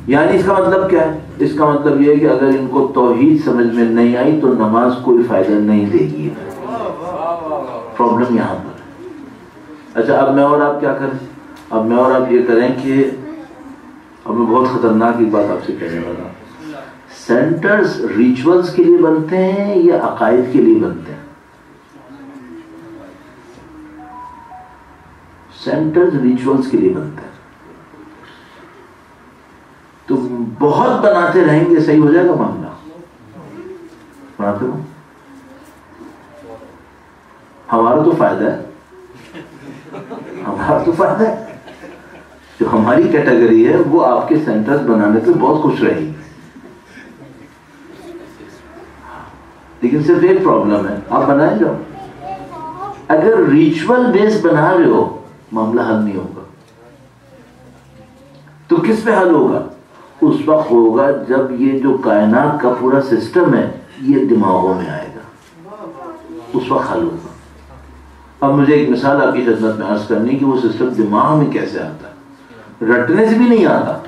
یعنی اس کا مطلب کیا ہے؟ اس کا مطلب یہ ہے کہ اگر ان کو توحید سمجھ میں نہیں آئی تو نماز کوئی فائدہ نہیں دے گی، پرابلم یہاں پر ہے۔ اچھا، اب میں اور آپ کیا کریں؟ اب میں اور آپ یہ کریں کہ اب میں بہت خطرناک ایک بات آپ سے کہنے والا ہوں، سینٹرز ریچولز کے لیے بنتے ہیں یا عقائد کے لیے بنتے ہیں؟ سینٹرز ریچولز کے لیے بنتے ہیں، تو بہت بناتے رہیں گے صحیح ہو جائے گا معاملہ؟ بناتے ہو، ہمارا تو فائدہ ہے، ہمارا تو فائدہ ہے، جو ہماری کیٹیگری ہے وہ آپ کے سینٹرز بنانے پہ بہت خوش رہے گی، لیکن صرف ایک پرابلم ہے، آپ بنائیں جاؤ، اگر ریچول بیس بنا رہے ہو معاملہ حل نہیں ہوگا۔ تو کس پہ حل ہوگا؟ اس وقت ہوگا جب یہ جو کائنات کا پورا سسٹم ہے یہ دماغوں میں آئے گا، اس وقت حل ہوگا۔ اب مجھے ایک مثال آپ کی خدمت میں عرض کرنی کہ وہ سسٹم دماغ میں کیسے آتا ہے، رٹنے سے بھی نہیں آتا۔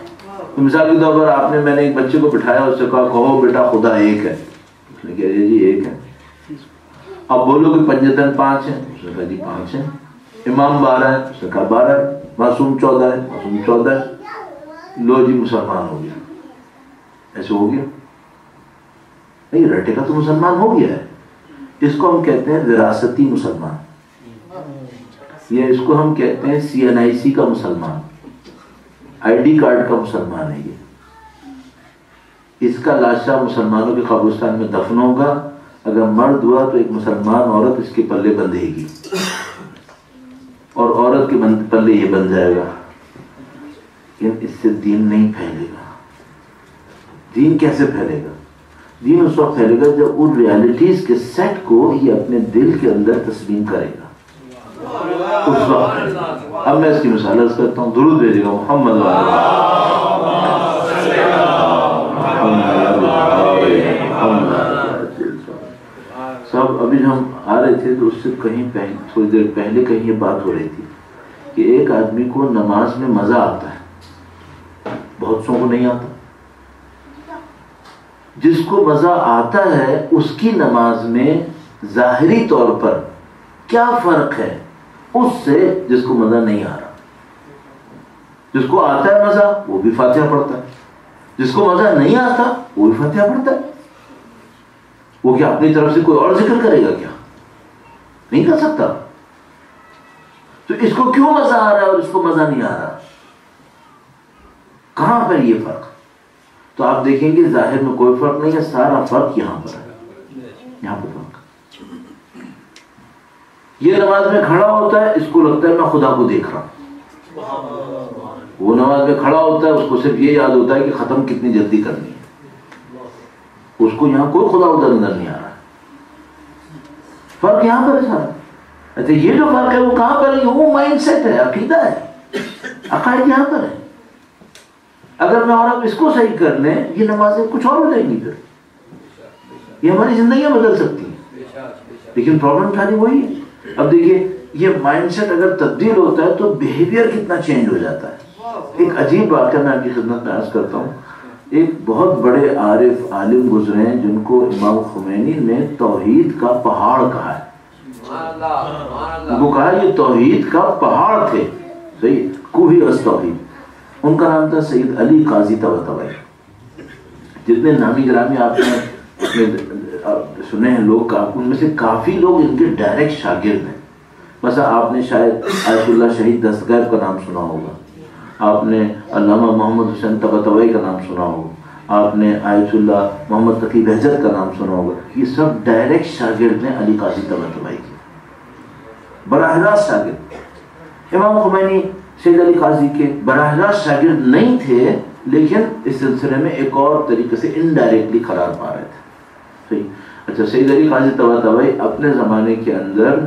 مثال کے طور پر میں نے ایک بچے کو بٹھایا، اس سے کہا کہو بیٹا خدا ایک ہے، اس نے کہا جی ایک ہے، اب بولو کہ پنجتن 5 ہیں، اس نے کہا جی 5 ہیں، امام 12 ہے، اس نے کہا 12 ہے، معصوم 14 ہے، معصوم 14 ہے، لو جی مسلمان ہو گیا۔ ایسے ہو گیا نہیں، رٹے کا تو مسلمان ہو گیا ہے۔ اس کو ہم کہتے ہیں وراثتی مسلمان، یا اس کو ہم کہتے ہیں CNIC کا مسلمان، ID کارڈ کا مسلمان ہے یہ۔ اس کا لاشا مسلمانوں کے قبرستان میں دفن ہوگا، اگر مرد ہوا تو ایک مسلمان عورت اس کے پلے بندھے گی، اور عورت کے پلے یہ بن جائے گا، لیکن اس سے دین نہیں پھیلے گا۔ دین کیسے پھیلے گا؟ دین اس وقت پھیلے گا جب ان ریالٹیز کے سیٹ کو یہ اپنے دل کے اندر تسلیم کرے گا، اس وقت۔ اب میں اس کی مثال عرض کرتا ہوں، درود بھیجے گا محمد صاحب۔ ابھی ہم آ رہے تھے تو اس سے کہیں پہلے، تھوڑی دیر پہلے کہیں یہ بات ہو رہی تھی کہ ایک آدمی کو نماز میں مزہ آتا ہے، بہت سو کو نہیں آتا۔ جس کو مزہ آتا ہے اس کی نماز میں ظاہری طور پر کیا فرق ہے اس سے جس کو مزہ نہیں آ رہا؟ جس کو آتا ہے مزہ وہ بھی فاتحہ پڑھتا ہے، جس کو مزہ نہیں آتا وہ بھی فاتحہ پڑھتا ہے۔ وہ کیا اپنی طرف سے کوئی اور ذکر کرے گا؟ کیا نہیں کر سکتا۔ تو اس کو کیوں مزہ آ رہا ہے اور اس کو مزہ نہیں آ رہا؟ کہاں پر یہ فرق؟ تو آپ دیکھیں گے ظاہر میں کوئی فرق نہیں ہے، سارا فرق یہاں پر ہے، یہاں پر فرق۔ یہ نماز میں کھڑا ہوتا ہے، اس کو لگتا ہے میں خدا کو دیکھ رہا ہوں، وہ نماز میں کھڑا ہوتا ہے، اس کو صرف یہ یاد ہوتا ہے کہ ختم کتنی جلدی کرنی ہے، اس کو یہاں کوئی خدا ادھر نظر نہیں آ رہا۔ فرق یہاں پر ہے سارا۔ اچھا یہ جو فرق ہے وہ کہاں پر ہے؟ وہ مائنڈ سیٹ ہے، عقیدہ ہے، عقائد یہاں پر ہے۔ اگر میں اور آپ اس کو صحیح کر لیں، یہ نمازیں کچھ اور ہو جائیں گی، پھر یہ ہماری زندگیاں بدل سکتی ہیں، لیکن پرابلم ساری وہی ہے۔ اب دیکھیے یہ مائنڈ سیٹ اگر تبدیل ہوتا ہے تو بیہیویئر کتنا چینج ہو جاتا ہے۔ ایک عجیب واقعہ میں آپ کی خدمت میں عرض کرتا ہوں۔ ایک بہت بڑے عارف عالم گزرے ہیں جن کو امام خمینی نے توحید کا پہاڑ کہا ہے، ان کو کہا یہ توحید کا پہاڑ تھے، صحیح، کوہی از توحید۔ ان کا نام تھا سید علی قاضی طباطبائی۔ جتنے نامی گرامی آپ نے سنے ہیں لوگ، ان میں سے کافی لوگ ان کے ڈائریکٹ شاگرد ہیں۔ مثلا آپ نے شاید آیت اللہ شہید دستگیر کا نام سنا ہوگا، آپ نے علامہ محمد حسین طباطبائی کا نام سنا ہوگا، آپ نے آیت اللہ محمد تقی بہجت کا نام سنا ہوگا۔ یہ سب ڈائریکٹ شاگرد ہیں علی قاضی طباطبائی کے، براہ راست شاگرد۔ امام خمینی سید علی قاضی کے براہ راست شاگرد نہیں تھے، لیکن اس سلسلے میں ایک اور طریقے سے انڈائریکٹلی قرار پا رہے تھے، صحیح۔ اچھا سید علی قاضی طباطبائی اپنے زمانے کے اندر،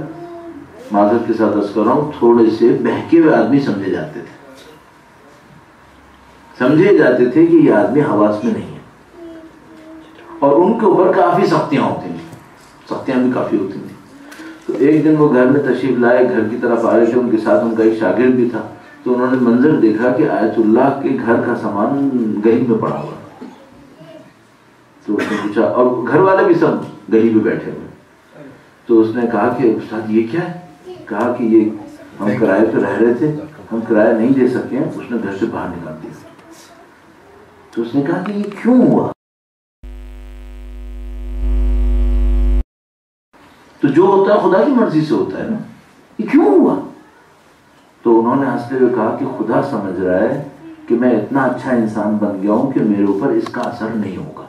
معذرت کے ساتھ عرض کر رہا ہوں، تھوڑے سے بہکے ہوئے آدمی سمجھے جاتے تھے، سمجھے جاتے تھے کہ یہ آدمی حواس میں نہیں ہے، اور ان کے اوپر کافی سختیاں ہوتی تھیں، سختیاں بھی کافی ہوتی تھیں۔ تو ایک دن وہ گھر میں تشریف لائے، گھر کی طرف آ رہے تھے، ان کے ساتھ ان کا ایک شاگرد بھی تھا۔ تو انہوں نے منظر دیکھا کہ آیت اللہ کے گھر کا سامان گلی میں پڑا ہوا، تو اس نے پوچھا، اور گھر والے بھی سب گلی میں بیٹھے ہوئے۔ تو اس نے کہا کہ استاد یہ کیا ہے؟ کہا کہ یہ ہم کرائے پہ رہ رہے تھے، ہم کرایہ نہیں دے سکے ہیں۔ اس نے گھر سے باہر نکال دیا۔ تو اس نے کہا کہ یہ کیوں ہوا؟ تو جو ہوتا ہے خدا کی مرضی سے ہوتا ہے نا، یہ کیوں ہوا؟ تو انہوں نے ہنستے ہوئے کہا کہ خدا سمجھ رہا ہے کہ میں اتنا اچھا انسان بن گیا ہوں کہ میرے اوپر اس کا اثر نہیں ہوگا۔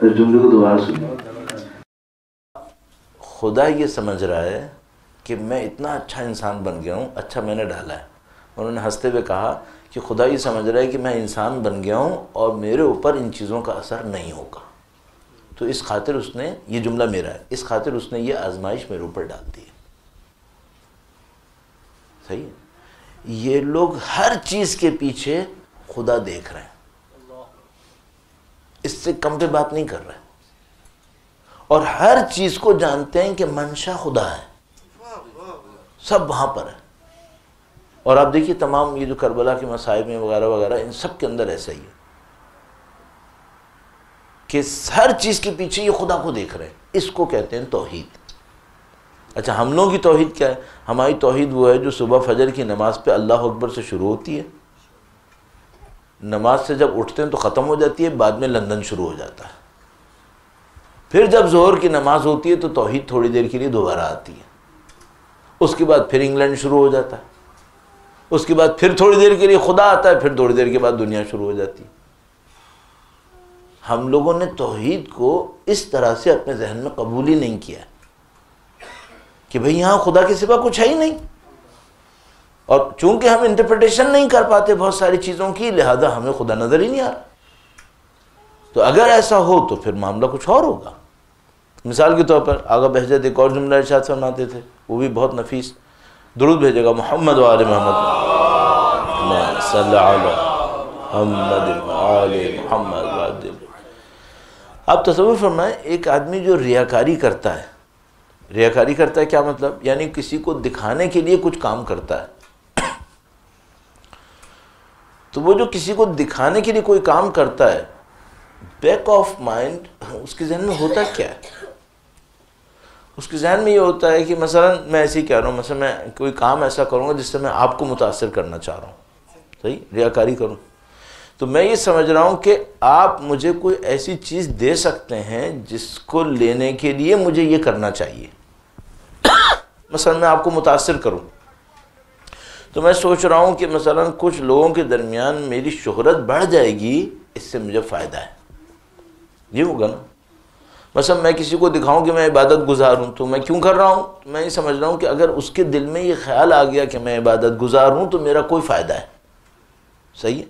اس جملے کو دوبارہ سنیں۔ خدا یہ سمجھ رہا ہے کہ میں اتنا اچھا انسان بن گیا ہوں، اچھا میں نے ڈالا ہے۔ انہوں نے ہنستے ہوئے کہا کہ خدا یہ سمجھ رہا ہے کہ میں انسان بن گیا ہوں اور میرے اوپر ان چیزوں کا اثر نہیں ہوگا، تو اس خاطر اس نے، یہ جملہ میرا ہے، اس خاطر اس نے یہ آزمائش میرے اوپر ڈال دی ہے۔ صحیح ہے؟ یہ لوگ ہر چیز کے پیچھے خدا دیکھ رہے ہیں، اس سے کم پہ بات نہیں کر رہے، اور ہر چیز کو جانتے ہیں کہ منشا خدا ہے، سب وہاں پر ہے۔ اور آپ دیکھیے تمام یہ جو کربلا کے مصائب میں وغیرہ وغیرہ، ان سب کے اندر ایسا ہی ہے کہ ہر چیز کے پیچھے یہ خدا کو دیکھ رہے ہیں۔ اس کو کہتے ہیں توحید۔ اچھا ہم لوگوں کی توحید کیا ہے؟ ہماری توحید وہ ہے جو صبح فجر کی نماز پہ اللہ اکبر سے شروع ہوتی ہے، نماز سے جب اٹھتے ہیں تو ختم ہو جاتی ہے، بعد میں لندن شروع ہو جاتا ہے، پھر جب ظہر کی نماز ہوتی ہے تو توحید تھوڑی دیر کے لیے دوبارہ آتی ہے، اس کے بعد پھر انگلینڈ شروع ہو جاتا ہے، اس کے بعد پھر تھوڑی دیر کے لیے خدا آتا ہے، پھر تھوڑی دیر کے بعد دنیا شروع ہو جاتی ہے۔ ہم لوگوں نے توحید کو اس طرح سے اپنے ذہن میں قبول ہی نہیں کیا کہ بھئی یہاں خدا کے سوا کچھ ہے ہی نہیں، اور چونکہ ہم انٹرپریٹیشن نہیں کر پاتے بہت ساری چیزوں کی، لہذا ہمیں خدا نظر ہی نہیں آ رہا۔ تو اگر ایسا ہو تو پھر معاملہ کچھ اور ہوگا۔ مثال کے طور پر آغا بہجت ایک اور جملہ ارشاد فرماتے تھے، وہ بھی بہت نفیس، درود بھیجے گا محمد و آل محمد، صلی علی محمد و آل محمد۔ آپ تصور فرمائیں ایک آدمی جو ریاکاری کرتا ہے، ریاکاری کرتا ہے کیا مطلب؟ یعنی کسی کو دکھانے کے لیے کچھ کام کرتا ہے، تو وہ جو کسی کو دکھانے کے لیے کوئی کام کرتا ہے، بیک آف مائنڈ اس کے ذہن میں ہوتا کیا ہے؟ اس کے ذہن میں یہ ہوتا ہے کہ مثلا میں ایسے ہی کہہ رہا ہوں، مثلا میں کوئی کام ایسا کروں گا جس سے میں آپ کو متاثر کرنا چاہ رہا ہوں، صحیح، ریاکاری کروں، تو میں یہ سمجھ رہا ہوں کہ آپ مجھے کوئی ایسی چیز دے سکتے ہیں جس کو لینے کے لیے مجھے یہ کرنا چاہیے۔ مثلا میں آپ کو متاثر کروں، تو میں سوچ رہا ہوں کہ مثلا کچھ لوگوں کے درمیان میری شہرت بڑھ جائے گی، اس سے مجھے فائدہ ہے، یہ ہوگا نا۔ مثلا میں کسی کو دکھاؤں کہ میں عبادت گزار ہوں تو میں کیوں کر رہا ہوں؟ میں یہ سمجھ رہا ہوں کہ اگر اس کے دل میں یہ خیال آ گیا کہ میں عبادت گزار ہوں تو میرا کوئی فائدہ ہے. صحیح ہے.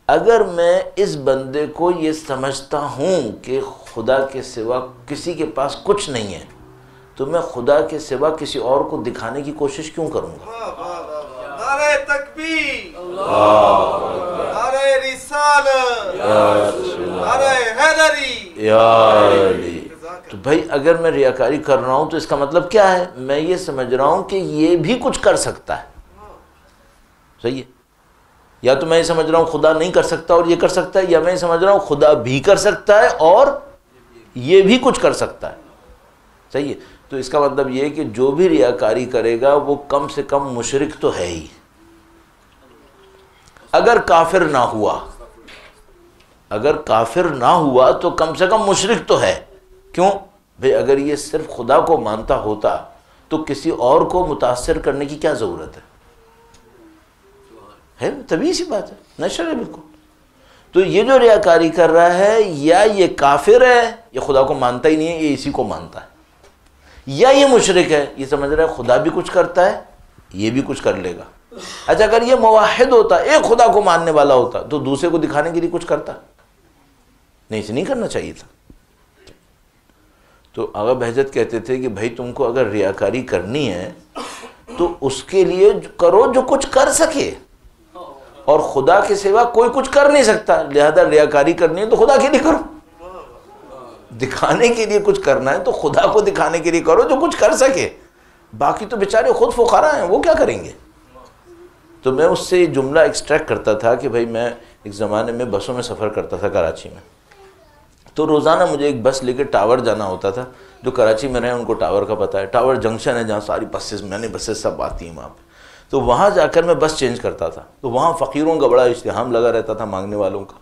اگر میں اس بندے کو یہ سمجھتا ہوں کہ خدا کے سوا کسی کے پاس کچھ نہیں ہے تو میں خدا کے سوا کسی اور کو دکھانے کی کوشش کیوں کروں گا؟ نعرہ تکبیر، نعرہ رسالت، نعرہ حیدری. تو بھائی اگر میں ریاکاری کر رہا ہوں تو اس کا مطلب کیا ہے؟ میں یہ سمجھ رہا ہوں کہ یہ بھی کچھ کر سکتا ہے. صحیح ہے. یا تو میں یہ سمجھ رہا ہوں خدا نہیں کر سکتا اور یہ کر سکتا ہے، یا میں یہ سمجھ رہا ہوں خدا بھی کر سکتا ہے اور یہ بھی کچھ کر سکتا ہے. صحیح ہے. تو اس کا مطلب یہ ہے کہ جو بھی ریاکاری کرے گا وہ کم سے کم مشرک تو ہے ہی، اگر کافر نہ ہوا. اگر کافر نہ ہوا تو کم سے کم مشرک تو ہے. کیوں بھئی؟ اگر یہ صرف خدا کو مانتا ہوتا تو کسی اور کو متاثر کرنے کی کیا ضرورت ہے؟ طبیعی سی بات ہے، نیچرل ہے بالکل. تو یہ جو ریاکاری کر رہا ہے یا یہ کافر ہے، یہ خدا کو مانتا ہی نہیں ہے، یہ اسی کو مانتا ہے، یا یہ مشرک ہے، یہ سمجھ رہا ہے خدا بھی کچھ کرتا ہے یہ بھی کچھ کر لے گا. اچھا اگر یہ موحد ہوتا، ایک خدا کو ماننے والا ہوتا تو دوسرے کو دکھانے کے لیے کچھ کرتا نہیں، اسے نہیں کرنا چاہیے تھا. تو آغا بہجت کہتے تھے کہ بھائی تم کو اگر ریاکاری کرنی ہے تو اس کے لیے کرو جو کچھ کر سکے، اور خدا کے سوا کوئی کچھ کر نہیں سکتا، لہذا ریاکاری کرنی ہے تو خدا کے لیے کرو. دکھانے کے لیے کچھ کرنا ہے تو خدا کو دکھانے کے لیے کرو جو کچھ کر سکے، باقی تو بیچارے خود فقراء ہیں، وہ کیا کریں گے. تو میں اس سے یہ جملہ ایکسٹریکٹ کرتا تھا کہ بھائی میں ایک زمانے میں بسوں میں سفر کرتا تھا کراچی میں، تو روزانہ مجھے ایک بس لے کے ٹاور جانا ہوتا تھا. جو کراچی میں رہے ان کو ٹاور کا پتہ ہے، ٹاور جنکشن ہے جہاں ساری بسز بسز سب آتی ہیں وہاں پہ. تو وہاں جا کر میں بس چینج کرتا تھا، تو وہاں فقیروں کا بڑا ازدحام لگا رہتا تھا، مانگنے والوں کا.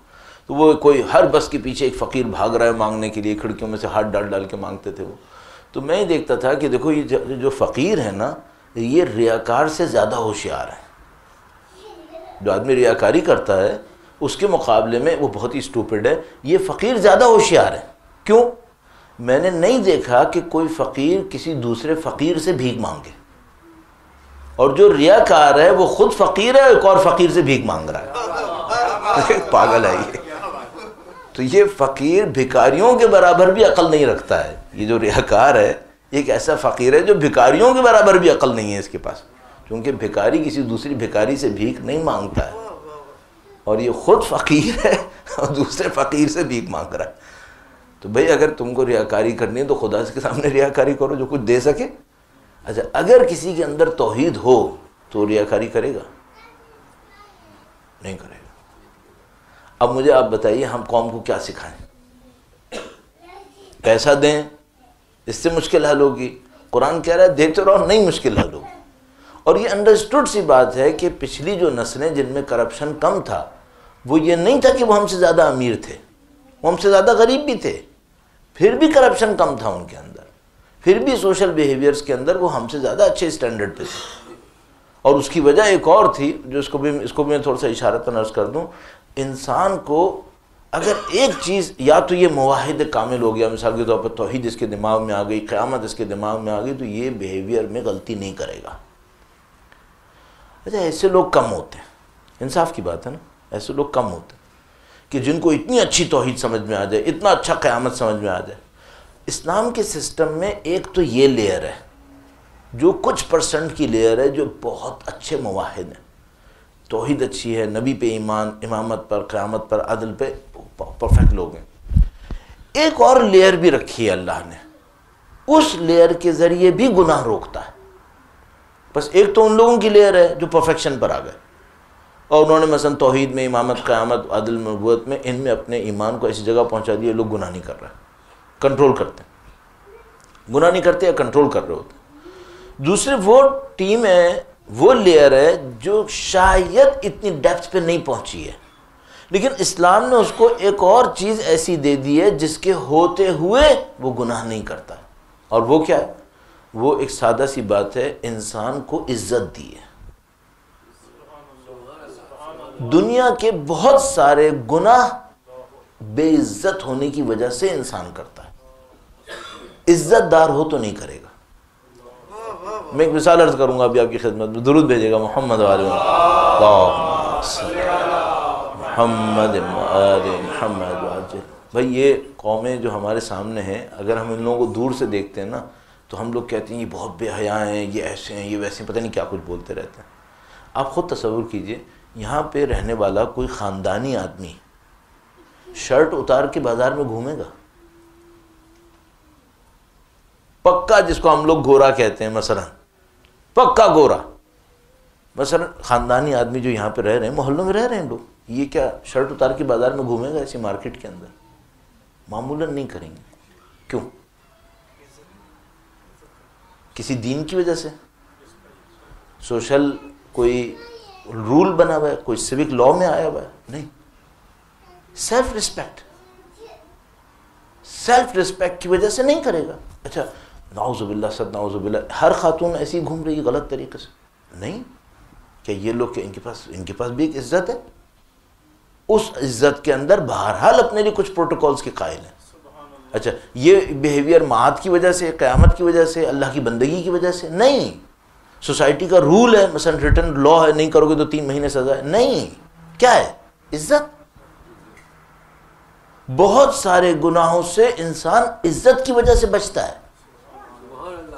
تو وہ کوئی ہر بس کے پیچھے ایک فقیر بھاگ رہا ہے مانگنے کے لیے، کھڑکیوں میں سے ہاتھ ڈال ڈال کے مانگتے تھے وہ. تو میں ہی دیکھتا تھا کہ دیکھو یہ جو فقیر ہے نا یہ ریاکار سے زیادہ ہوشیار ہے. جو آدمی ریاکاری کرتا ہے اس کے مقابلے میں وہ بہت ہی اسٹوپڈ ہے، یہ فقیر زیادہ ہوشیار ہے. کیوں؟ میں نے نہیں دیکھا کہ کوئی فقیر کسی دوسرے فقیر سے بھیک مانگے، اور جو ریاکار ہے وہ خود فقیر ہے، ایک اور فقیر سے بھیک مانگ رہا ہے. پاگل ہے یہ. تو یہ فقیر بھکاریوں کے برابر بھی عقل نہیں رکھتا ہے. یہ جو ریاکار ہے ایک ایسا فقیر ہے جو بھکاریوں کے برابر بھی عقل نہیں ہے اس کے پاس، کیونکہ بھکاری کسی دوسری بھکاری سے بھیک نہیں مانگتا ہے، اور یہ خود فقیر ہے اور دوسرے فقیر سے بھیک مانگ رہا ہے. تو بھئی اگر تم کو ریاکاری کرنی ہے تو خدا کے سامنے ریاکاری کرو جو کچھ دے سکے. اچھا اگر کسی کے اندر توحید ہو تو ریاکاری کرے گا؟ نہیں کرے گا. اب مجھے آپ بتائیے ہم قوم کو کیا سکھائیں؟ پیسہ دیں، اس سے مشکل حل ہوگی. قرآن کہہ رہا ہے دیتے رہو، نہیں مشکل حل ہوگی. اور یہ انڈرسٹوڈ سی بات ہے کہ پچھلی جو نسلیں جن میں کرپشن کم تھا وہ یہ نہیں تھا کہ وہ ہم سے زیادہ امیر تھے، وہ ہم سے زیادہ غریب بھی تھے، پھر بھی کرپشن کم تھا ان کے اندر، پھر بھی سوشل بیہیویئرز کے اندر وہ ہم سے زیادہ اچھے سٹینڈرڈ پہ تھے. اور اس کی وجہ ایک اور تھی جو اس کو بھی میں تھوڑا سا اشارتاً عرض کر دوں. انسان کو اگر ایک چیز یا تو یہ موحد کامل ہو گیا، مثال کے طور پر توحید اس کے دماغ میں آ گئی، قیامت اس کے دماغ میں آ گئی، تو یہ بیہیویئر میں غلطی نہیں کرے گا. اچھا ایسے لوگ کم ہوتے ہیں، انصاف کی بات ہے نا، ایسے لوگ کم ہوتے ہیں کہ جن کو اتنی اچھی توحید سمجھ میں آ جائے، اتنا اچھا قیامت سمجھ میں آ جائے. اسلام کے سسٹم میں ایک تو یہ لیئر ہے، جو کچھ پرسنٹ کی لیئر ہے جو بہت اچھے موحد ہیں، توحید اچھی ہے، نبی پہ ایمان، امامت پر، قیامت پر، عدل پہ پرفیکٹ لوگ ہیں. ایک اور لیئر بھی رکھی ہے اللہ نے، اس لیئر کے ذریعے بھی گناہ روکتا ہے. بس ایک تو ان لوگوں کی لیئر ہے جو پرفیکشن پر آ گئے اور انہوں نے مثلا توحید میں، امامت، قیامت، عدل، نبوت میں، ان میں اپنے ایمان کو ایسی جگہ پہنچا دیا لوگ گناہ نہیں کر رہے، کنٹرول کرتے ہیں، گناہ نہیں کرتے یا کنٹرول کر رہے ہوتے ہیں. دوسرے وہ ٹیم ہے، وہ لیئر ہے جو شاید اتنی ڈیپتھ پہ نہیں پہنچی ہے، لیکن اسلام نے اس کو ایک اور چیز ایسی دے دی ہے جس کے ہوتے ہوئے وہ گناہ نہیں کرتا. اور وہ کیا ہے؟ وہ ایک سادہ سی بات ہے، انسان کو عزت دی ہے. دنیا کے بہت سارے گناہ بے عزت ہونے کی وجہ سے انسان کرتا ہے. عزت دار ہو تو نہیں کرے گا. میں ایک مثال عرض کروں گا ابھی آپ کی خدمت میں. درود بھیجے گا محمد وآل محمد آل محمد وعجل. بھائی یہ قومیں جو ہمارے سامنے ہیں، اگر ہم ان لوگوں کو دور سے دیکھتے ہیں نا تو ہم لوگ کہتے ہیں یہ بہت بے حیا ہیں، یہ ایسے ہیں، یہ ویسے ہیں، پتہ نہیں کیا کچھ بولتے رہتے ہیں. آپ خود تصور کیجئے یہاں پہ رہنے والا کوئی خاندانی آدمی شرٹ اتار کے بازار میں گھومے گا؟ پکا جس کو ہم لوگ گورا کہتے ہیں، مثلا پکا گورا، مثلا خاندانی آدمی جو یہاں پہ رہ رہے ہیں، محلوں میں رہ رہے ہیں لوگ، یہ کیا شرٹ اتار کے بازار میں گھومے گا ایسی مارکیٹ کے اندر؟ معمولاً نہیں کریں گے. کیوں؟ کسی دین کی وجہ سے، سوشل کوئی رول بنا ہوا ہے، کوئی سیوک لا میں آیا ہوا ہے؟ نہیں. سیلف ریسپیکٹ کی وجہ سے نہیں کرے گا. اچھا نعوذ باللہ صد نعوذ باللہ ہر خاتون ایسی گھوم رہی ہے غلط طریقے سے؟ نہیں. کہ یہ لوگ کہ ان کے پاس بھی ایک عزت ہے، اس عزت کے اندر بہرحال اپنے لیے کچھ پروٹوکولز کے قائل ہیں. اچھا یہ بیہیویئر معاد کی وجہ سے، قیامت کی وجہ سے، اللہ کی بندگی کی وجہ سے نہیں. سوسائٹی کا رول ہے، مثلا ریٹن لا ہے، نہیں کرو گے تو 3 مہینے سزا ہے. نہیں. کیا ہے؟ عزت. بہت سارے گناہوں سے انسان عزت کی وجہ سے بچتا ہے.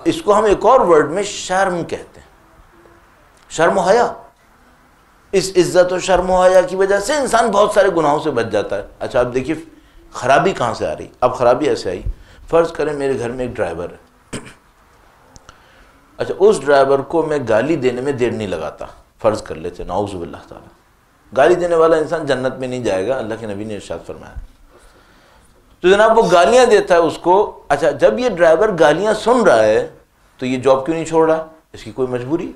اس کو ہم ایک اور ورڈ میں شرم کہتے ہیں، شرم و حیا. اس عزت و شرم و حیا کی وجہ سے انسان بہت سارے گناہوں سے بچ جاتا ہے. اچھا اب دیکھیے خرابی کہاں سے آ رہی. اب خرابی ایسے آئی، فرض کریں میرے گھر میں ایک ڈرائیور ہے. اچھا اس ڈرائیور کو میں گالی دینے میں دیر نہیں لگاتا، فرض کر لیتے، نعوذ باللہ تعالیٰ. گالی دینے والا انسان جنت میں نہیں جائے گا، اللہ کے نبی نے ارشاد فرمایا. تو جناب وہ گالیاں دیتا ہے اس کو. اچھا جب یہ ڈرائیور گالیاں سن رہا ہے تو یہ جاب کیوں نہیں چھوڑ رہا؟ اس کی کوئی مجبوری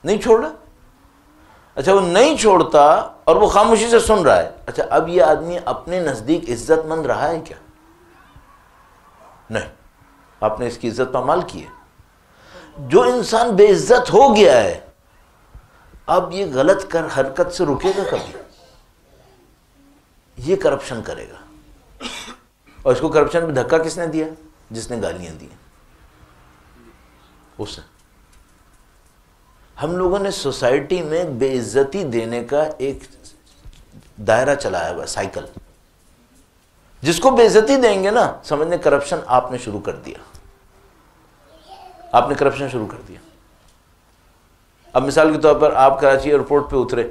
نہیں چھوڑ رہا. اچھا وہ نہیں چھوڑتا اور وہ خاموشی سے سن رہا ہے. اچھا اب یہ آدمی اپنے نزدیک عزت مند رہا ہے کیا؟ نہیں. آپ نے اس کی عزت پامال کی ہے. جو انسان بے عزت ہو گیا ہے اب یہ غلط حرکت سے رکے گا کبھی؟ یہ کرپشن کرے گا. اور اس کو کرپشن میں دھکا کس نے دیا؟ جس نے گالیاں دی. اس نے. ہم لوگوں نے سوسائٹی میں بے عزتی دینے کا ایک دائرہ چلایا ہوا ہے، سائیکل. جس کو بے عزتی دیں گے نا سمجھنے کرپشن آپ نے شروع کر دیا. آپ نے کرپشن شروع کر دیا. اب مثال کے طور پر آپ کراچی ایئرپورٹ پہ اترے،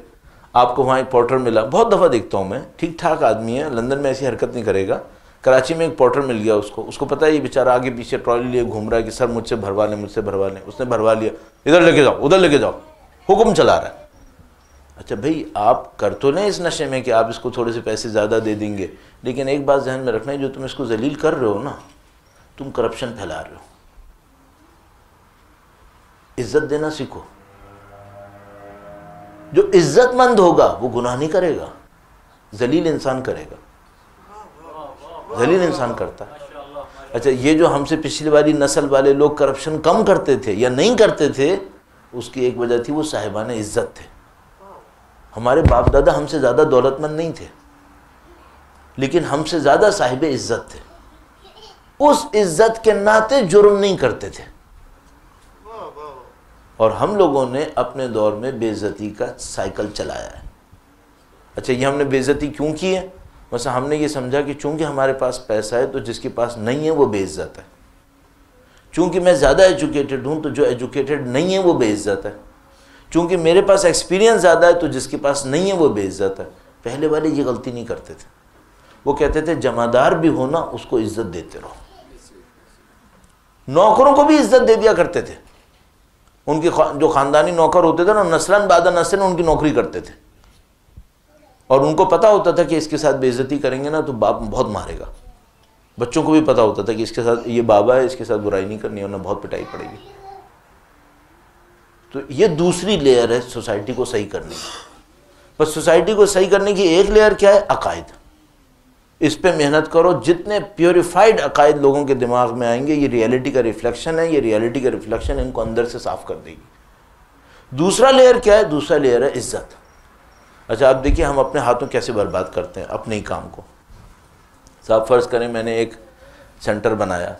آپ کو وہاں ایک پورٹر ملا. بہت دفعہ دیکھتا ہوں میں، ٹھیک ٹھاک آدمی ہے، لندن میں ایسی حرکت نہیں کرے گا. کراچی میں ایک پورٹر مل گیا اس کو پتہ ہے یہ بیچارہ آگے پیچھے ٹرالی لیے گھوم رہا ہے کہ سر مجھ سے بھروا لیں، مجھ سے بھروا لیں. اس نے بھروا لیا، ادھر لے کے جاؤ، ادھر لے کے جاؤ، حکم چلا رہا ہے. اچھا بھائی آپ کر تو نہیں اس نشے میں کہ آپ اس کو تھوڑے سے پیسے زیادہ دے دیں گے، لیکن ایک بات ذہن میں رکھنا ہے، جو تم اس کو ذلیل کر رہے ہو نا، تم کرپشن پھیلا رہے ہو. عزت دینا سیکھو. جو عزت مند ہوگا وہ گناہ نہیں کرے گا، ذلیل انسان کرے گا. ذلیل انسان کرتا ہے. اچھا یہ جو ہم سے پچھلی والی نسل والے لوگ کرپشن کم کرتے تھے یا نہیں کرتے تھے، اس کی ایک وجہ تھی وہ صاحبان عزت تھے. ہمارے باپ دادا ہم سے زیادہ دولت مند نہیں تھے، لیکن ہم سے زیادہ صاحب عزت تھے. اس عزت کے ناطے جرم نہیں کرتے تھے. اور ہم لوگوں نے اپنے دور میں بے عزتی کا سائیکل چلایا ہے. اچھا یہ ہم نے بے عزتی کیوں کی ہے؟ مثلا ہم نے یہ سمجھا کہ چونکہ ہمارے پاس پیسہ ہے تو جس کے پاس نہیں ہے وہ بے عزت ہے. چونکہ میں زیادہ ایجوکیٹڈ ہوں تو جو ایجوکیٹڈ نہیں ہے وہ بے عزت ہے. چونکہ میرے پاس ایکسپیرینس زیادہ ہے تو جس کے پاس نہیں ہے وہ بے عزت ہے. پہلے والے یہ غلطی نہیں کرتے تھے. وہ کہتے تھے جمعدار بھی ہونا اس کو عزت دیتے رہو. نوکروں کو بھی عزت دے دیا کرتے تھے. ان کے جو خاندانی نوکر ہوتے تھے نا، نسلاً بعد نسل ان کی نوکری کرتے تھے، اور ان کو پتا ہوتا تھا کہ اس کے ساتھ بے عزتی کریں گے نا تو باپ بہت مارے گا. بچوں کو بھی پتا ہوتا تھا کہ اس کے ساتھ یہ بابا ہے، اس کے ساتھ برائی نہیں کرنی ورنہ بہت پٹائی پڑے گی. تو یہ دوسری لیئر ہے سوسائٹی کو صحیح کرنے کی. بس سوسائٹی کو صحیح کرنے کی ایک لیئر کیا ہے؟ عقائد. اس پہ محنت کرو. جتنے پیوریفائڈ عقائد لوگوں کے دماغ میں آئیں گے یہ ریئلٹی کا ریفلیکشن ہے. یہ ریئلٹی کا ریفلیکشن ان کو اندر سے صاف کر دے گی. دوسرا لیئر کیا ہے؟ دوسرا لیئر ہے عزت. اچھا آپ دیکھیے ہم اپنے ہاتھوں کیسے برباد کرتے ہیں اپنے ہی کام کو. صاحب فرض کریں میں نے ایک سینٹر بنایا،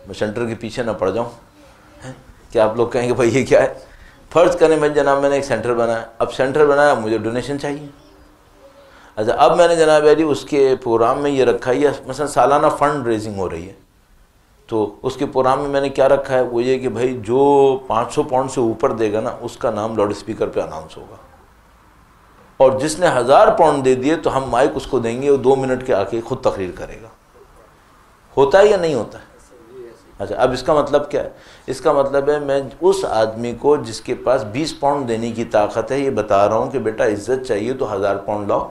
میں سینٹر کے پیچھے نہ پڑ جاؤں کہ آپ لوگ کہیں گے بھائی یہ کیا ہے. فرض کریں بھائی جناب میں نے ایک سینٹر بنایا، اب سینٹر بنایا مجھے ڈونیشن چاہیے. اچھا اب میں نے جناب علی اس کے پروگرام میں یہ رکھا ہے، مثلا سالانہ فنڈ ریزنگ ہو رہی ہے، تو اس کے پروگرام میں نے کیا رکھا ہے، وہ یہ کہ بھائی جو 500 پاؤنڈ سے اوپر دے گا نا اس کا نام لاؤڈ اسپیکر پہ اناؤنس ہوگا، اور جس نے 1000 پاؤنڈ دے دیے تو ہم مائک اس کو دیں گے، وہ 2 منٹ کے آ کے خود تقریر کرے گا. ہوتا ہے یا نہیں ہوتا ہے؟ اچھا اب اس کا مطلب کیا ہے؟ اس کا مطلب ہے میں اس آدمی کو جس کے پاس 20 پاؤنڈ دینے کی طاقت ہے یہ بتا رہا ہوں کہ بیٹا عزت چاہیے تو 1000 پاؤنڈ لاؤ.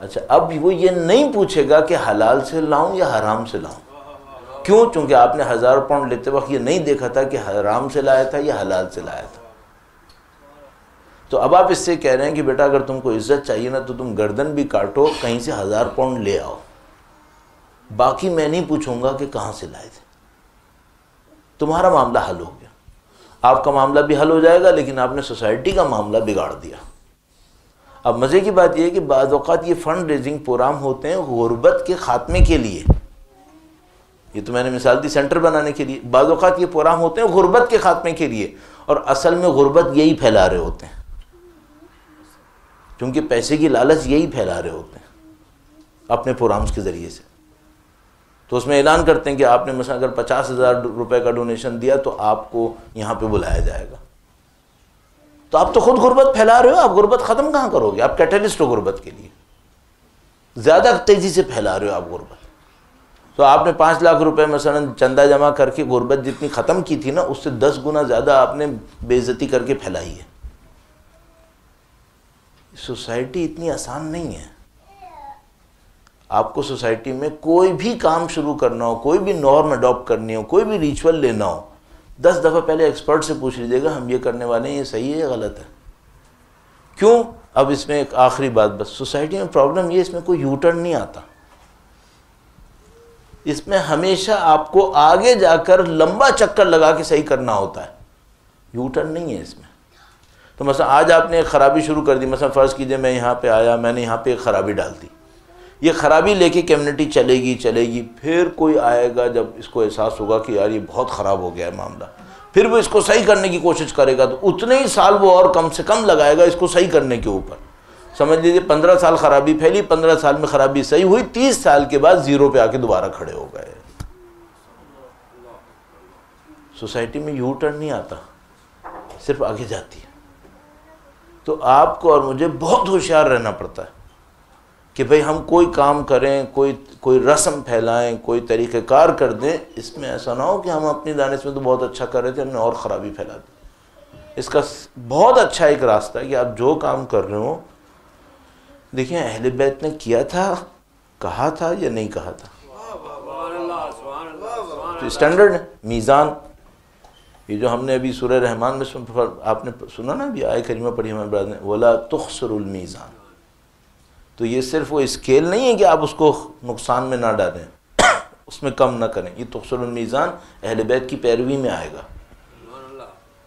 اچھا اب وہ یہ نہیں پوچھے گا کہ حلال سے لاؤں یا حرام سے لاؤں. کیوں؟ چونکہ آپ نے 1000 پاؤنڈ لیتے وقت یہ نہیں دیکھا تھا کہ حرام سے لایا تھا یا حلال سے لایا تھا. تو اب آپ اس سے کہہ رہے ہیں کہ بیٹا اگر تم کو عزت چاہیے نا تو تم گردن بھی کاٹو، کہیں سے 1000 پاؤنڈ لے آؤ، باقی میں نہیں پوچھوں گا کہ کہاں سے لائے تھے. تمہارا معاملہ حل ہو گیا، آپ کا معاملہ بھی حل ہو جائے گا، لیکن آپ نے سوسائٹی کا معاملہ بگاڑ دیا. اب مزے کی بات یہ ہے کہ بعض اوقات یہ فنڈ ریزنگ پروگرام ہوتے ہیں غربت کے خاتمے کے لیے. یہ تو میں نے مثال دی سینٹر بنانے کے لیے. بعض اوقات یہ پروگرام ہوتے ہیں غربت کے خاتمے کے لیے، اور اصل میں غربت یہی پھیلا رہے ہوتے ہیں، کیونکہ پیسے کی لالچ یہی پھیلا رہے ہوتے ہیں اپنے پروگرامز کے ذریعے سے. تو اس میں اعلان کرتے ہیں کہ آپ نے مثلا اگر 50,000 روپے کا ڈونیشن دیا تو آپ کو یہاں پہ بلایا جائے گا. تو آپ تو خود غربت پھیلا رہے ہو، آپ غربت ختم کہاں کرو گے؟ آپ کیٹلسٹ ہو غربت کے لیے، زیادہ تیزی سے پھیلا رہے ہو آپ غربت. تو آپ نے 5 لاکھ روپے مثلا چندہ جمع کر کے غربت جتنی ختم کی تھی نا اس سے 10 گنا زیادہ آپ نے بے عزتی کر کے پھیلائی ہے. سوسائٹی اتنی آسان نہیں ہے. آپ کو سوسائٹی میں کوئی بھی کام شروع کرنا ہو، کوئی بھی نارم اڈاپٹ کرنی ہو، کوئی بھی ریچول لینا ہو، 10 دفعہ پہلے ایکسپرٹ سے پوچھ لیجیے گا ہم یہ کرنے والے ہیں، یہ صحیح ہے یا غلط ہے. کیوں؟ اب اس میں ایک آخری بات، بس سوسائٹی میں پرابلم یہ اس میں کوئی یو ٹرن نہیں آتا. اس میں ہمیشہ آپ کو آگے جا کر لمبا چکر لگا کے صحیح کرنا ہوتا ہے، یو ٹرن نہیں ہے اس میں. تو مثلا آج آپ نے ایک خرابی شروع کر دی، مثلا فرض کیجئے میں یہاں پہ آیا، میں نے یہاں پہ ایک خرابی ڈال دی، یہ خرابی لے کے کمیونٹی چلے گی، پھر کوئی آئے گا جب اس کو احساس ہوگا کہ یار یہ بہت خراب ہو گیا ہے معاملہ، پھر وہ اس کو صحیح کرنے کی کوشش کرے گا، تو اتنے ہی سال وہ اور کم سے کم لگائے گا اس کو صحیح کرنے کے اوپر. سمجھ لیجیے 15 سال خرابی پھیلی، 15 سال میں خرابی صحیح ہوئی، 30 سال کے بعد 0 پہ آ کے دوبارہ کھڑے ہو گئے. سوسائٹی میں یو ٹرن نہیں آتا، صرف آگے جاتی ہے. تو آپ کو اور مجھے بہت ہوشیار رہنا پڑتا ہے کہ بھئی ہم کوئی کام کریں، کوئی رسم پھیلائیں، کوئی طریقہ کار کر دیں، اس میں ایسا نہ ہو کہ ہم اپنی دانش میں تو بہت اچھا کر رہے تھے، ہم نے اور خرابی پھیلا دی. اس کا بہت اچھا ایک راستہ ہے کہ آپ جو کام کر رہے ہو، دیکھیں اہل بیت نے کیا تھا، کہا تھا یا نہیں کہا تھا. تو اسٹینڈرڈ ہے، میزان. یہ جو ہم نے ابھی سورہ رحمان میں آپ نے سنا نا، ابھی آیت کریمہ پڑھی ہمارے برادر نے، وَلَا تُخْسِرُ الْمِيزَانَ. تو یہ صرف وہ اسکیل نہیں ہے کہ آپ اس کو نقصان میں نہ ڈالیں، اس میں کم نہ کریں. یہ تخسر المیزان اہل بیت کی پیروی میں آئے گا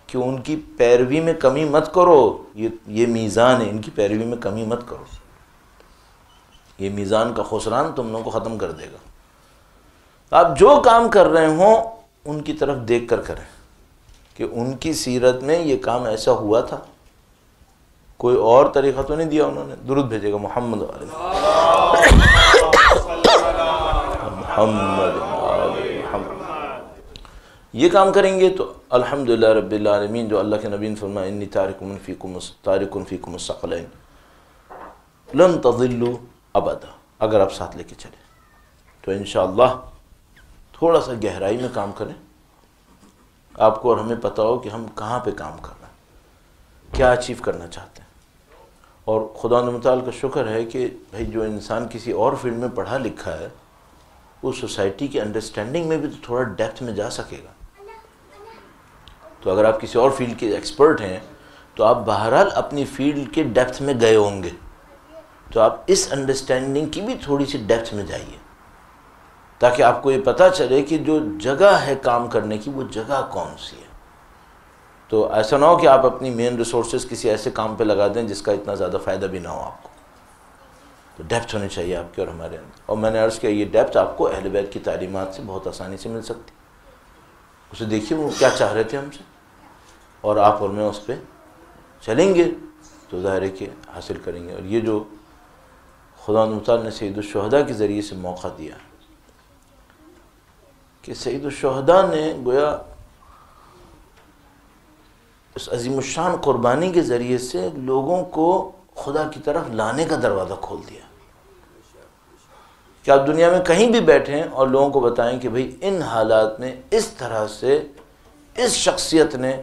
کہ ان کی پیروی میں کمی مت کرو. یہ میزان ہے، ان کی پیروی میں کمی مت کرو. یہ میزان کا خسران تم لوگوں کو ختم کر دے گا. آپ جو کام کر رہے ہوں ان کی طرف دیکھ کر کریں کہ ان کی سیرت میں یہ کام ایسا ہوا تھا، کوئی اور طریقہ تو نہیں دیا انہوں نے. درود بھیجے گا محمد علیہ محمد. یہ کام کریں گے تو الحمدللہ رب العالمین. جو اللہ کے نبی نے فرمایا انی تارک فیکم الثقلین لن تضلوا ابدا، اگر آپ ساتھ لے کے چلیں تو انشاءاللہ تھوڑا سا گہرائی میں کام کریں، آپ کو اور ہمیں پتہ ہو کہ ہم کہاں پہ کام کر رہے ہیں، کیا اچیو کرنا چاہتے ہیں. اور خدا متعال کا شکر ہے کہ بھائی جو انسان کسی اور فیلڈ میں پڑھا لکھا ہے وہ سوسائٹی کی انڈرسٹینڈنگ میں بھی تو تھوڑا ڈیپتھ میں جا سکے گا. تو اگر آپ کسی اور فیلڈ کے ایکسپرٹ ہیں تو آپ بہرحال اپنی فیلڈ کے ڈیپتھ میں گئے ہوں گے، تو آپ اس انڈرسٹینڈنگ کی بھی تھوڑی سی ڈیپتھ میں جائیے تاکہ آپ کو یہ پتہ چلے کہ جو جگہ ہے کام کرنے کی وہ جگہ کون سی ہے. تو ایسا نہ ہو کہ آپ اپنی مین ریسورسز کسی ایسے کام پہ لگا دیں جس کا اتنا زیادہ فائدہ بھی نہ ہو آپ کو. تو ڈیپتھ ہونی چاہیے آپ کے اور ہمارے اندر. اور میں نے عرض کیا یہ ڈیپتھ آپ کو اہل بیت کی تعلیمات سے بہت آسانی سے مل سکتی. اسے دیکھیے وہ کیا چاہ رہے تھے ہم سے، اور آپ اور میں اس پہ چلیں گے تو ظاہر ہے کہ حاصل کریں گے. اور یہ جو خدا متعال نے سید الشہداء کے ذریعے سے موقع دیا کہ سید الشہداء نے گویا اس عظیم الشان قربانی کے ذریعے سے لوگوں کو خدا کی طرف لانے کا دروازہ کھول دیا کہ آپ دنیا میں کہیں بھی بیٹھیں اور لوگوں کو بتائیں کہ بھئی ان حالات میں اس طرح سے اس شخصیت نے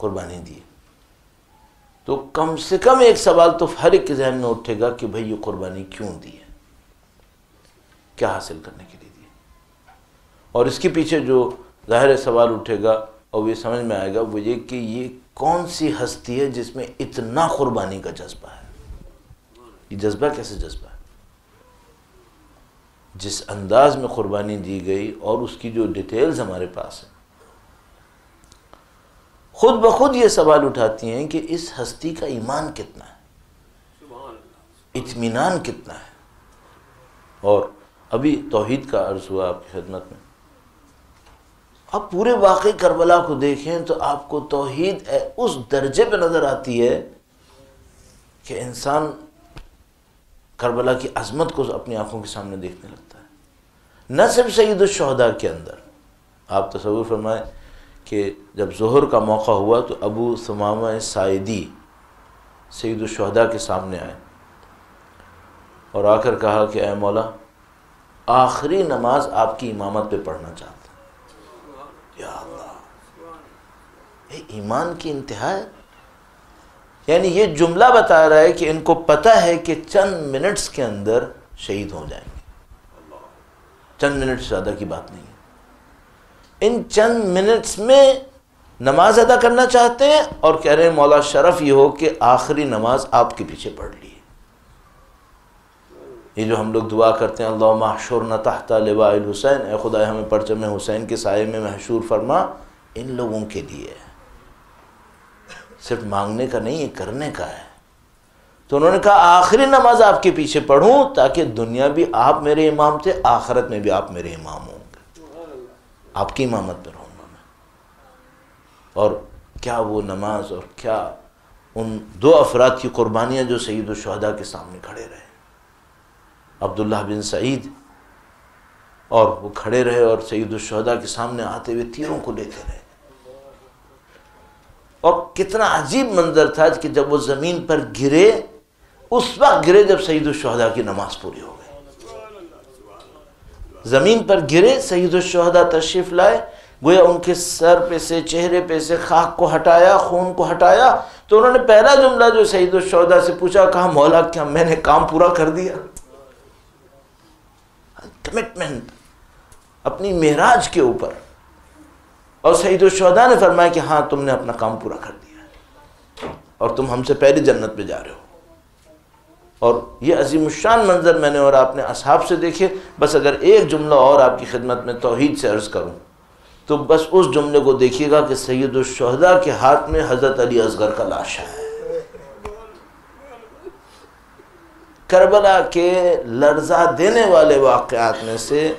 قربانی دی، تو کم سے کم ایک سوال تو ہر ایک کے ذہن میں اٹھے گا کہ بھئی یہ قربانی کیوں دی ہے، کیا حاصل کرنے کے لیے دی. اور اس کے پیچھے جو ظاہر سوال اٹھے گا اور یہ سمجھ میں آئے گا وہ یہ کہ یہ کون سی ہستی ہے جس میں اتنا قربانی کا جذبہ ہے. یہ جذبہ کیسے جذبہ ہے؟ جس انداز میں قربانی دی گئی اور اس کی جو ڈیٹیلز ہمارے پاس ہیں، خود بخود یہ سوال اٹھاتی ہیں کہ اس ہستی کا ایمان کتنا ہے، اطمینان کتنا ہے. اور ابھی توحید کا عرض ہوا آپ کی خدمت میں. آپ پورے واقعی کربلا کو دیکھیں تو آپ کو توحید اس درجے پہ نظر آتی ہے کہ انسان کربلا کی عظمت کو اپنی آنکھوں کے سامنے دیکھنے لگتا ہے. نہ صرف سید الشہداء کے اندر، آپ تصور فرمائیں کہ جب ظہر کا موقع ہوا تو ابو ثمامہ ساعدی سید الشہداء کے سامنے آئے اور آ کر کہا کہ اے مولا آخری نماز آپ کی امامت پہ پڑھنا چاہتا ہوں. یا اللہ، یہ ایمان کی انتہا ہے. یعنی یہ جملہ بتا رہا ہے کہ ان کو پتہ ہے کہ چند منٹس کے اندر شہید ہو جائیں گے. چند منٹ سے زیادہ کی بات نہیں ہے. ان چند منٹس میں نماز ادا کرنا چاہتے ہیں اور کہہ رہے ہیں مولا شرف یہ ہو کہ آخری نماز آپ کے پیچھے پڑھ لی. یہ جو ہم لوگ دعا کرتے ہیں اللہم احشرنا تحت لواء الحسین، اے خدا ہمیں پرچم حسین کے سائے میں محشور فرما، ان لوگوں کے لیے صرف مانگنے کا نہیں، یہ کرنے کا ہے. تو انہوں نے کہا آخری نماز آپ کے پیچھے پڑھوں تاکہ دنیا بھی آپ میرے امام تھے، آخرت میں بھی آپ میرے امام ہوں گے، آپ کی امامت پہ رہوں گا میں. اور کیا وہ نماز اور کیا ان دو افراد کی قربانیاں جو سید الشہداء کے سامنے کھڑے رہے، عبداللہ بن سعید، اور وہ کھڑے رہے اور سید الشہداء کے سامنے آتے ہوئے تیروں کو لیتے رہے. اور کتنا عجیب منظر تھا کہ جب وہ زمین پر گرے، اس وقت گرے جب سید الشہداء کی نماز پوری ہو گئی. زمین پر گرے، سید الشہداء تشریف لائے، گویا ان کے سر پہ سے چہرے پہ سے خاک کو ہٹایا، خون کو ہٹایا. تو انہوں نے پہلا جملہ جو سید الشہداء سے پوچھا، کہا مولا کیا میں نے کام پورا کر دیا؟ کمٹمنٹ اپنی معراج کے اوپر. اور سید الشہداء نے فرمایا کہ ہاں تم نے اپنا کام پورا کر دیا اور تم ہم سے پہلے جنت پہ جا رہے ہو. اور یہ عظیم الشان منظر میں نے اور آپ نے اصحاب سے دیکھے. بس اگر ایک جملہ اور آپ کی خدمت میں توحید سے عرض کروں تو بس اس جملے کو دیکھیے گا کہ سید الشہداء کے ہاتھ میں حضرت علی اصغر کا لاشا ہے. کربلا کے لرزا دینے والے واقعات میں سے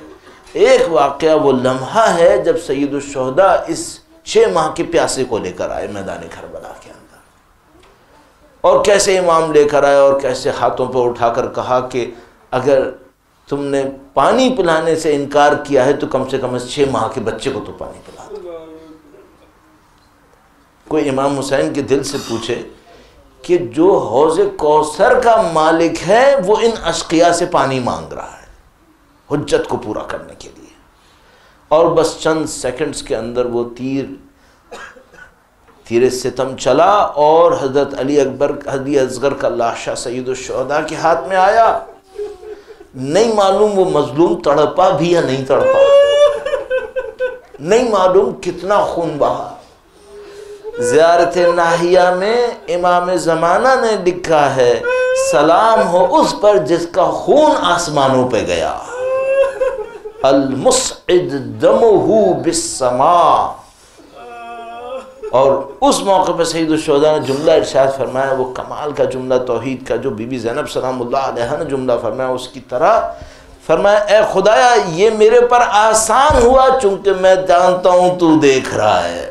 ایک واقعہ وہ لمحہ ہے جب سید الشہداء اس 6 ماہ کے پیاسے کو لے کر آئے میدان کربلا کے اندر، اور کیسے امام لے کر آئے اور کیسے ہاتھوں پہ اٹھا کر کہا کہ اگر تم نے پانی پلانے سے انکار کیا ہے تو کم سے کم اس 6 ماہ کے بچے کو تو پانی پلا دو. کوئی امام حسین کے دل سے پوچھے کہ جو حوض کوثر کا مالک ہے وہ ان اشقیاء سے پانی مانگ رہا ہے حجت کو پورا کرنے کے لیے، اور بس چند سیکنڈز کے اندر وہ تیر ستم چلا اور حضرت علی اصغر کا لاشا سید الشہداء کے ہاتھ میں آیا. نہیں معلوم وہ مظلوم تڑپا بھی یا نہیں تڑپا، نہیں معلوم کتنا خون بہا. زیارت ناہیہ میں امام زمانہ نے لکھا ہے سلام ہو اس پر جس کا خون آسمانوں پہ گیا، المسعد دمہ بالسماء. اور اس موقع پہ سید الشہداء نے جملہ ارشاد فرمایا، وہ کمال کا جملہ توحید کا جو بی بی زینب سلام اللہ علیہا نے جملہ فرمایا، اس کی طرح فرمایا اے خدایا یہ میرے پر آسان ہوا چونکہ میں جانتا ہوں تو دیکھ رہا ہے،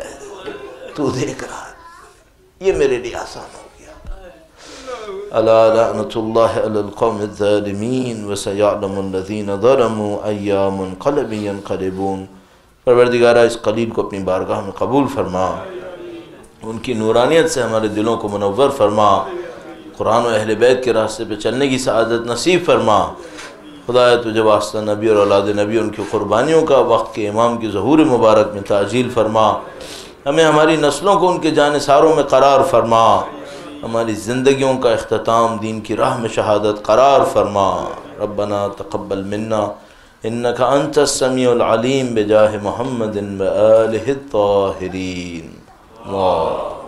تو دیکھ رہا ہے، یہ میرے لیے آسان ہو گیا۔ الا لعنۃ اللہ علی القوم الظالمین وسیعلم الذین ظلموا ای منقلب ینقلبون۔ پروردگارہ اس قلیل کو اپنی بارگاہ میں قبول فرما، ان کی نورانیت سے ہمارے دلوں کو منور فرما، قرآن و اہل بیت کے راستے پہ چلنے کی سعادت نصیب فرما۔ خدایا تجھے واسطہ نبی اور اولاد نبی ان کی قربانیوں کا وقت کے امام کی ظہور مبارک میں تعجیل فرما، ہمیں ہماری نسلوں کو ان کے جانثاروں میں قرار فرما، ہماری زندگیوں کا اختتام دین کی راہ میں شہادت قرار فرما۔ ربنا تقبل منا انک انت السمیع العلیم بجاہ محمد و آلہ الطاہرین۔ اللہ